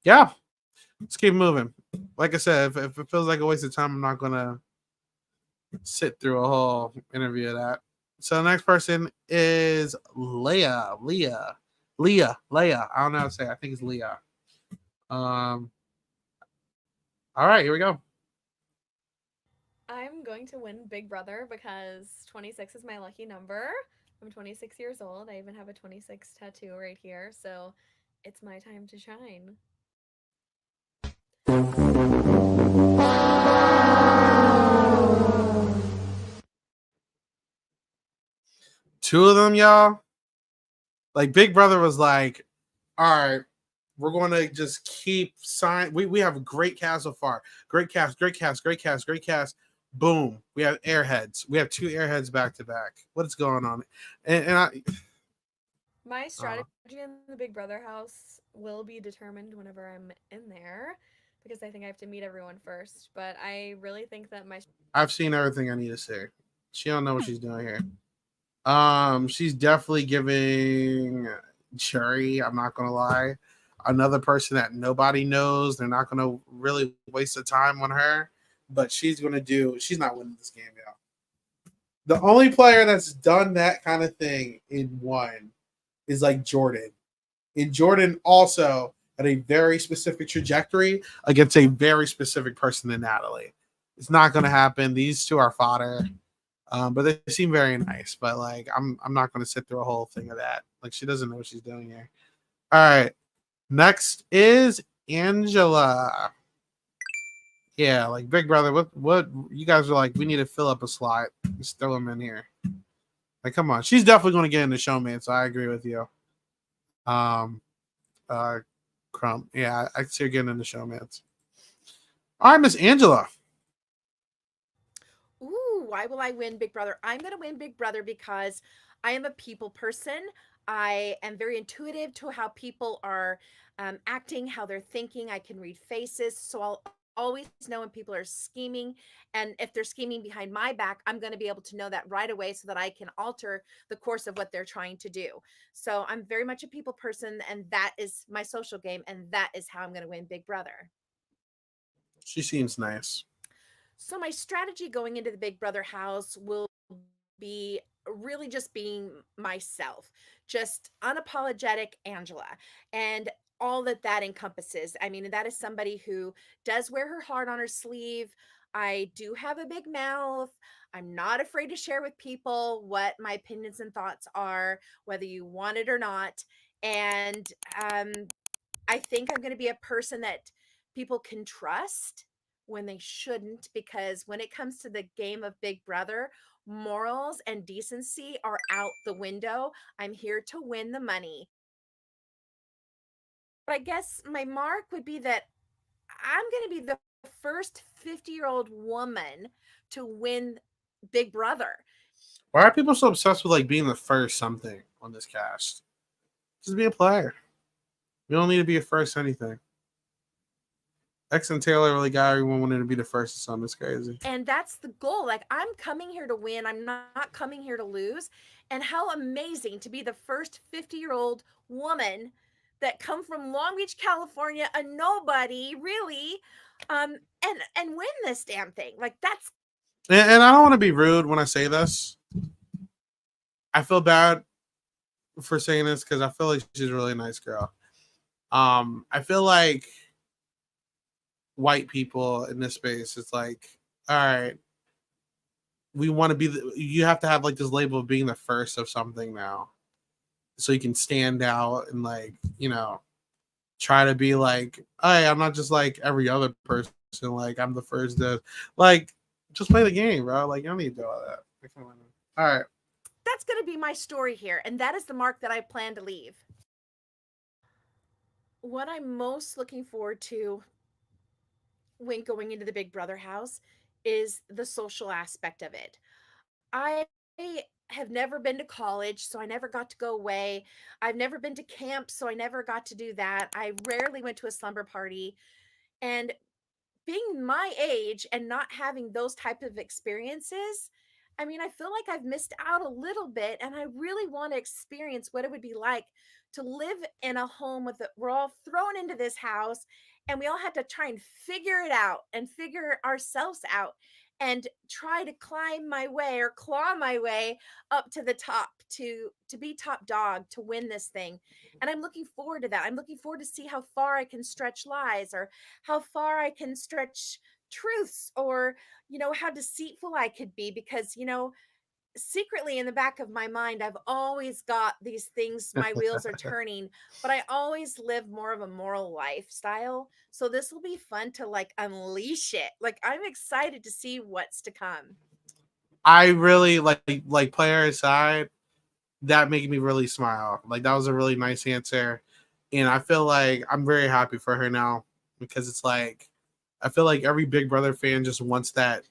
yeah. Let's keep moving. Like I said, if it feels like a waste of time, I'm not going to sit through a whole interview of that. So the next person is Leah. I don't know how to say it. I think it's Leah. All right, here we go. I'm going to win Big Brother because 26 is my lucky number. I'm 26 years old. I even have a 26 tattoo right here. So it's my time to shine. Two of them, y'all. Like Big Brother was like, all right, we're going to just keep sign. We have a great cast so far. Great cast, great cast, great cast, great cast. Boom. We have airheads. We have two airheads back to back. What's going on? And I My strategy in the Big Brother house will be determined whenever I'm in there because I think I have to meet everyone first. But I really think that my I've seen everything I need to see. She don't know what she's doing here. She's definitely giving Cherry, I'm not gonna lie, another person that nobody knows. They're not gonna really waste the time on her, but she's not winning this game, y'all. The only player that's done that kind of thing in one is like Jordan. And Jordan also had a very specific trajectory against a very specific person than Natalie. It's not gonna happen. These two are fodder. But they seem very nice. But like, I'm not going to sit through a whole thing of that. Like, she doesn't know what she's doing here. All right, next is Angela. Yeah, like Big Brother. What you guys are like? We need to fill up a slot. Just throw them in here. Like, come on. She's definitely going to get in the showman. So I agree with you. Crump. Yeah, I see her getting in the showmans. All right, Miss Angela. Ooh, why will I win Big Brother? I'm going to win Big Brother because I am a people person. I am very intuitive to how people are acting, how they're thinking. I can read faces. So I'll always know when people are scheming. And if they're scheming behind my back, I'm going to be able to know that right away so that I can alter the course of what they're trying to do. So I'm very much a people person. And that is my social game. And that is how I'm going to win Big Brother. She seems nice. So my strategy going into the Big Brother house will be really just being myself, just unapologetic Angela, and all that that encompasses. I mean, that is somebody who does wear her heart on her sleeve. I do have a big mouth. I'm not afraid to share with people what my opinions and thoughts are, whether you want it or not. And I think I'm going to be a person that people can trust when they shouldn't, because when it comes to the game of Big Brother, morals and decency are out the window. I'm here to win the money. But I guess my mark would be that I'm going to be the first 50-year-old woman to win Big Brother. Why are people so obsessed with like being the first something on this cast? Just be a player. You don't need to be a first anything. X and Taylor really got everyone wanting to be the first to something. It's crazy. And that's the goal. Like, I'm coming here to win. I'm not coming here to lose. And how amazing to be the first 50-year-old woman that come from Long Beach, California, a nobody, really, and win this damn thing. Like, that's And I don't want to be rude when I say this. I feel bad for saying this because I feel like she's a really nice girl. I feel like white people in this space, it's like, all right, we want to be you have to have like this label of being the first of something now, so you can stand out and like, you know, try to be like, hey, I'm not just like every other person, like I'm the first to, like, just play the game, bro. Like, you don't need to do all that. All right, that's going to be my story here, and that is the mark that I plan to leave. What I'm most looking forward to when going into the Big Brother house is the social aspect of it. I have never been to college, so I never got to go away. I've never been to camp, so I never got to do that. I rarely went to a slumber party. And being my age and not having those type of experiences, I mean, I feel like I've missed out a little bit, and I really want to experience what it would be like to live in a home with we're all thrown into this house, and we all had to try and figure it out and figure ourselves out and try to climb my way or claw my way up to the top to be top dog to win this thing. And I'm looking forward to that. I'm looking forward to see how far I can stretch lies, or how far I can stretch truths, or, you know, how deceitful I could be, because, you know, secretly in the back of my mind, I've always got these things, my wheels are turning, but I always live more of a moral lifestyle. So this will be fun to like unleash it. Like I'm excited to see what's to come. I really like player aside, that made me really smile. Like that was a really nice answer. And I feel like I'm very happy for her now because it's like I feel like every Big Brother fan just wants that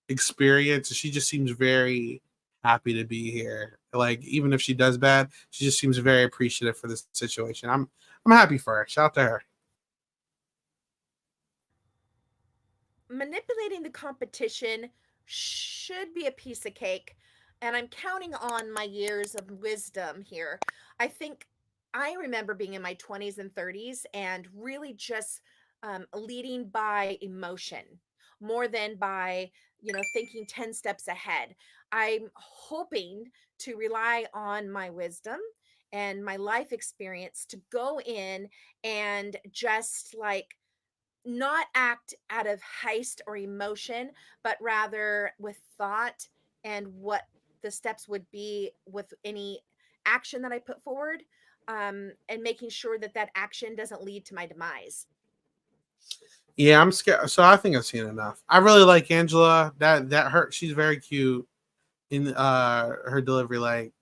experience. She just seems very happy to be here. Like even if she does bad, she just seems very appreciative for this situation. I'm happy for her. Shout out to her. Manipulating the competition should be a piece of cake, and I'm counting on my years of wisdom here. I think I remember being in my 20s and 30s and really just leading by emotion more than by, thinking 10 steps ahead. I'm hoping to rely on my wisdom and my life experience to go in and just like not act out of haste or emotion, but rather with thought and what the steps would be with any action that I put forward, and making sure that that action doesn't lead to my demise. Yeah, I'm scared. So I think I've seen enough. I really like Angela. That hurt. She's very cute in her delivery. Like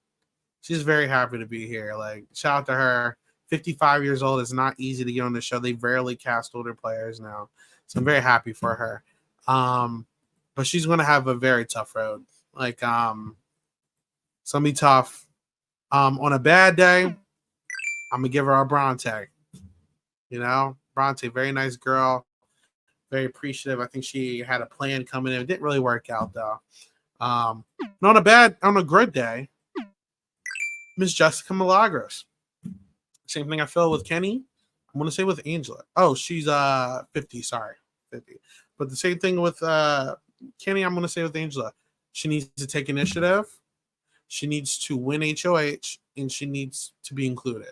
she's very happy to be here. Like shout out to her. 55 years old is not easy to get on the show. They rarely cast older players now, so I'm very happy for her. But she's gonna have a very tough road. Like it's gonna be tough. On a bad day, I'm gonna give her a Bronte. Bronte, very nice girl, very appreciative. I think she had a plan coming in. It didn't really work out though. On a good day, Miss Jessica Milagros. Same thing I feel with Kenny. I'm gonna say with Angela. Oh, she's 50. Sorry, 50. But the same thing with Kenny. I'm gonna say with Angela. She needs to take initiative. She needs to win HOH, and she needs to be included.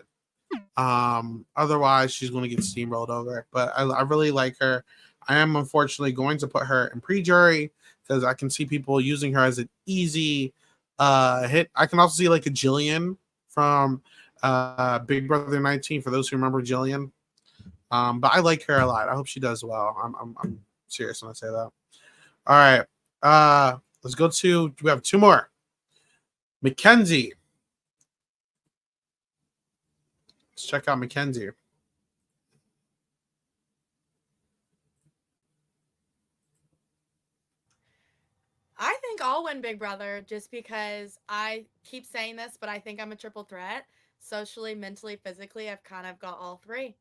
Otherwise, she's gonna get steamrolled over. But I really like her. I am unfortunately going to put her in pre-jury because I can see people using her as an easy hit. I can also see like a Jillian from Big Brother 19 for those who remember Jillian. But I like her a lot. I hope she does well. I'm serious when I say that. All right. Let's go to we have two more. Mackenzie. Let's check out Mackenzie. I think I'll win Big Brother just because I keep saying this, but I think I'm a triple threat. Socially, mentally, physically, I've kind of got all three.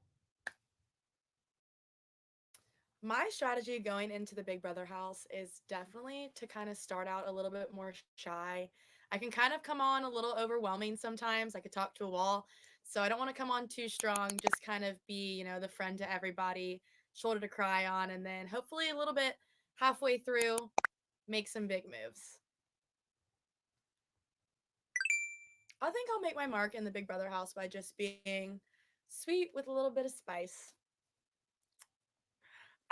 My strategy going into the Big Brother house is definitely to kind of start out a little bit more shy. I can kind of come on a little overwhelming sometimes. I could talk to a wall. So I don't want to come on too strong, just kind of be, the friend to everybody, shoulder to cry on, and then hopefully a little bit halfway through, make some big moves. I think I'll make my mark in the Big Brother house by just being sweet with a little bit of spice.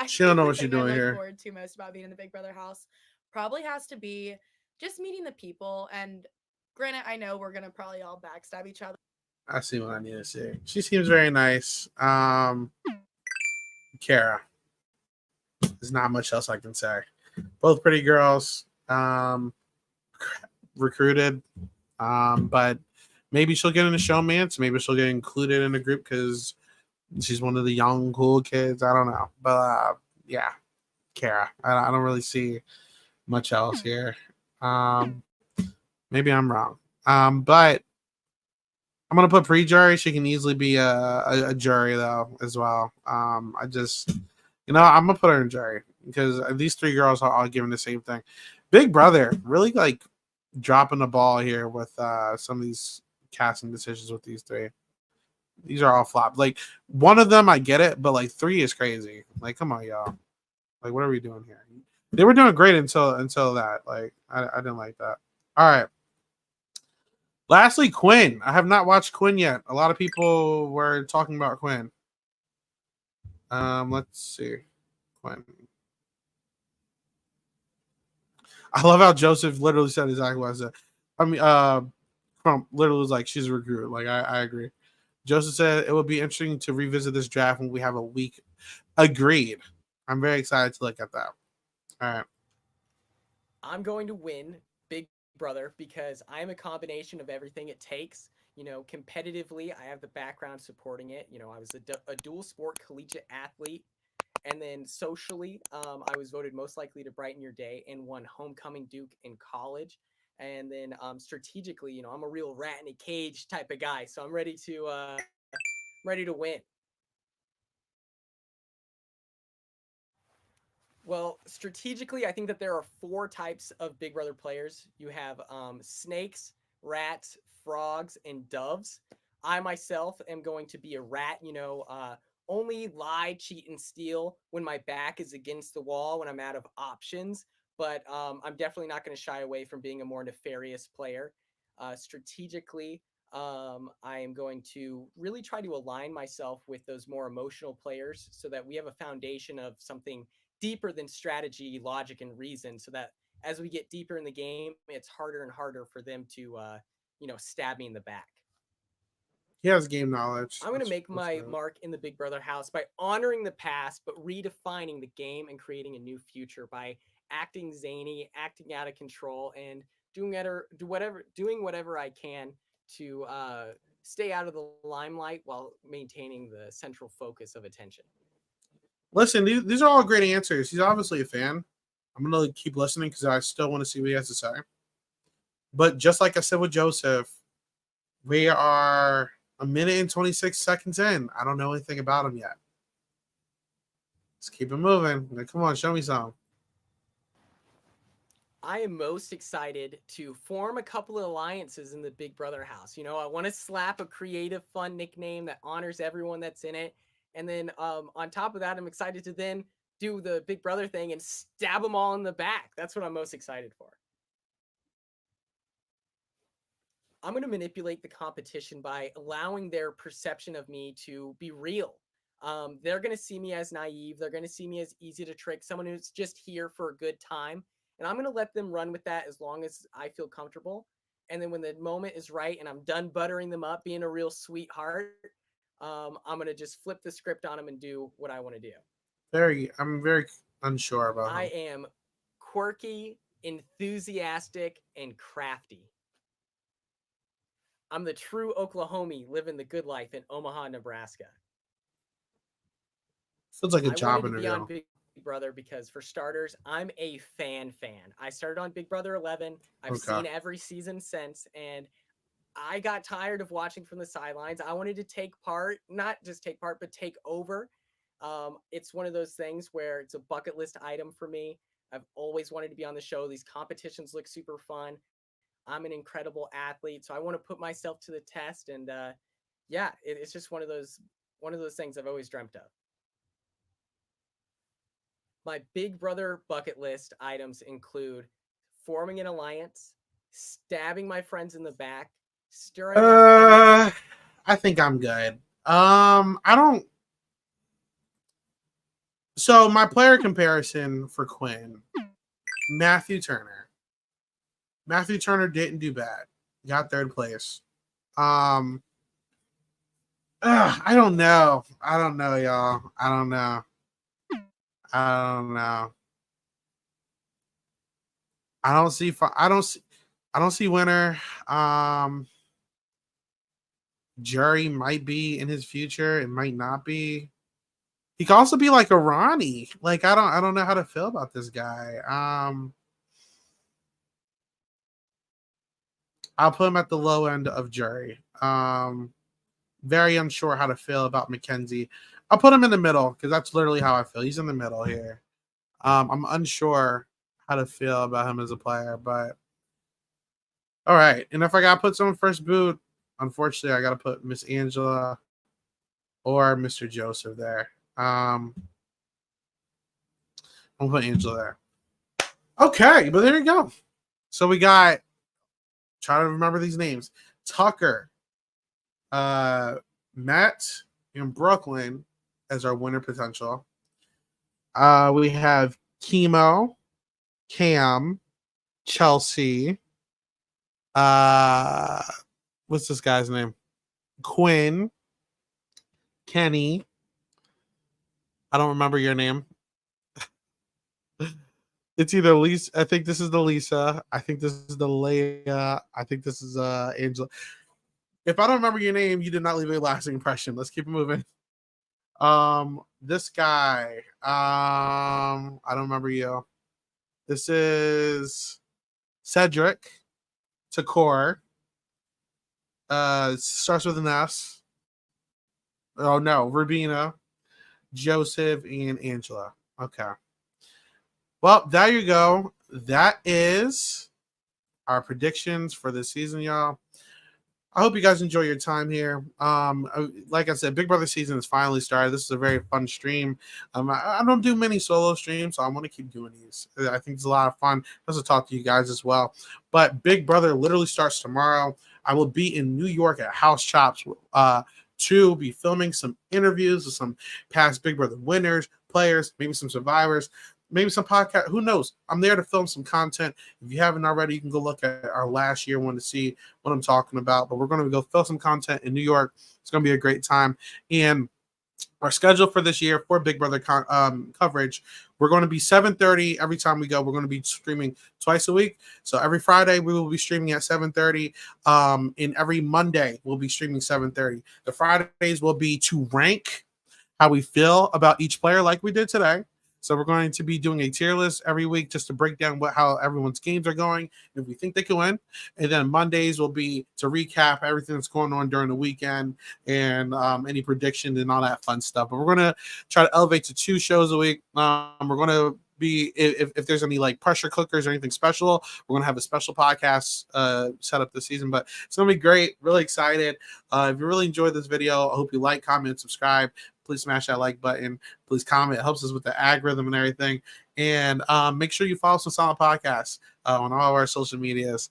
She don't know what you're doing I look here. forward to most about being in the Big Brother house probably has to be just meeting the people. And granted, I know we're gonna probably all backstab each other. I see what I need to see. She seems very nice. Kara. There's not much else I can say. Both pretty girls. Recruited. But maybe she'll get in a showmance. Maybe she'll get included in a group because she's one of the young, cool kids. I don't know. But yeah, Kara. I don't really see much else here. Maybe I'm wrong. But I'm gonna put pre-jury. She can easily be a jury though as well. I just, I'm gonna put her in jury because these three girls are all giving the same thing. Big Brother really like dropping the ball here with some of these casting decisions with these three. These are all flop. Like one of them, I get it, but like three is crazy. Like, come on, y'all. Like, what are we doing here? They were doing great until that. Like, I didn't like that. All right. Lastly, Quinn. I have not watched Quinn yet. A lot of people were talking about Quinn. Let's see. Quinn. I love how Joseph literally said exactly what I said. I mean, Crump literally was like, she's a recruiter. Like, I agree. Joseph said it would be interesting to revisit this draft when we have a week. Agreed. I'm very excited to look at that. All right. I'm going to win Big Brother because I'm a combination of everything it takes. You know, competitively, I have the background supporting it. You know, I was a dual sport collegiate athlete. And then socially, I was voted most likely to brighten your day and won homecoming Duke in college. And then strategically, you know, I'm a real rat in a cage type of guy. So I'm ready to win. Well, strategically, I think that there are 4 types of Big Brother players. You have snakes, rats, frogs, and doves. I myself am going to be a rat, you know, only lie, cheat, and steal when my back is against the wall, when I'm out of options. But I'm definitely not going to shy away from being a more nefarious player. Strategically, I am going to really try to align myself with those more emotional players so that we have a foundation of something deeper than strategy, logic, and reason, so that as we get deeper in the game, it's harder and harder for them to, stab me in the back. He has game knowledge. I'm going to make my mark in the Big Brother house by honoring the past, but redefining the game and creating a new future by acting zany, acting out of control, and doing whatever I can to stay out of the limelight while maintaining the central focus of attention. Listen, these are all great answers. He's obviously a fan. I'm going to keep listening because I still want to see what he has to say. But just like I said with Joseph, we are a minute and 26 seconds in. I don't know anything about him yet. Let's keep it moving. Like, come on, show me some. I am most excited to form a couple of alliances in the Big Brother house. You know, I want to slap a creative, fun nickname that honors everyone that's in it. And then on top of that, I'm excited to then do the Big Brother thing and stab them all in the back. That's what I'm most excited for. I'm going to manipulate the competition by allowing their perception of me to be real. They're going to see me as naive. They're going to see me as easy to trick, someone who's just here for a good time. And I'm going to let them run with that as long as I feel comfortable. And then when the moment is right and I'm done buttering them up, being a real sweetheart, I'm going to just flip the script on them and do what I want to do. I'm very unsure about I him. am quirky, enthusiastic, and crafty. I'm the true Oklahomie living the good life in Omaha, Nebraska. Feels like a I job wanted to be on interview. Big Brother because, for starters, I'm a fan. I started on Big Brother 11. I've Okay. seen every season since, and I got tired of watching from the sidelines. I wanted to take part, not just take part, but take over. It's one of those things where it's a bucket list item for me. I've always wanted to be on the show. These competitions look super fun. I'm an incredible athlete, so I want to put myself to the test. And it's just one of those things I've always dreamt of. My Big Brother bucket list items include forming an alliance, stabbing my friends in the back, stirring up. I think I'm good. I don't. So my player comparison for Quinn, Matthew Turner. Matthew Turner didn't do bad. Got 3rd place. I don't know. Y'all. I don't know. I don't see winner. Jury might be in his future. It might not be. He could also be like a Ronnie. Like, I don't know how to feel about this guy. I'll put him at the low end of Jury. Very unsure how to feel about Mackenzie. I'll put him in the middle because that's literally how I feel. He's in the middle here. I'm unsure how to feel about him as a player, but all right. And if I gotta put someone first boot, unfortunately, I gotta put Miss Angela or Mr. Joseph there. I'll put Angela there. Okay, but there you go. So we got, try to remember these names: Tucker, Matt in Brooklyn as our winner potential. We have Kimo, Cam, Chelsea. What's this guy's name? Quinn. Kenny. I don't remember your name. It's either Lisa. I think this is the Lisa. I think this is the Leia. I think this is Angela. If I don't remember your name, you did not leave a lasting impression. Let's keep it moving. This guy. I don't remember you. This is Cedric. Takor. Starts with an S. Oh no, Rubina, Joseph, and Angela. Okay. Well, there you go. That is our predictions for this season, y'all. I hope you guys enjoy your time here. Like I said, Big Brother season has finally started. This is a very fun stream. I don't do many solo streams, so I want to keep doing these. I think it's a lot of fun just to talk to you guys as well. But Big Brother literally starts tomorrow. I will be in New York at House Chops to be filming some interviews with some past Big Brother winners, players, maybe some survivors, maybe some podcast. Who knows? I'm there to film some content. If you haven't already, you can go look at our last year one to see what I'm talking about. But we're going to go film some content in New York. It's going to be a great time. And our schedule for this year for Big Brother coverage, we're going to be 7:30 every time we go. We're going to be streaming twice a week. So every Friday we will be streaming at 7:30. And every Monday we'll be streaming 7:30. The Fridays will be to rank how we feel about each player, like we did today. So we're going to be doing a tier list every week just to break down how everyone's games are going, if we think they can win. And then Mondays will be to recap everything that's going on during the weekend and any predictions and all that fun stuff. But we're going to try to elevate to 2 shows a week. We're going to be, if there's any like pressure cookers or anything special, we're going to have a special podcast set up this season. But it's going to be great. Really excited. If you really enjoyed this video, I hope you like, comment, and subscribe. Please smash that like button. Please comment. It helps us with the algorithm and everything. And make sure you follow some solid podcasts on all of our social medias.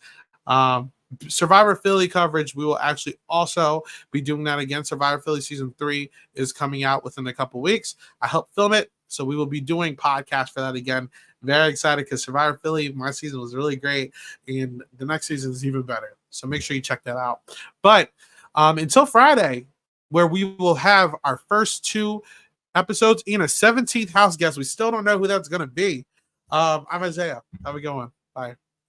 Survivor Philly coverage, we will actually also be doing that again. Survivor Philly season 3 is coming out within a couple weeks. I helped film it, so we will be doing podcasts for that again. Very excited because Survivor Philly, my season was really great, and the next season is even better. So make sure you check that out. But until Friday, where we will have our first 2 episodes and a 17th house guest. We still don't know who that's going to be. I'm Isaiah. How we going? Bye.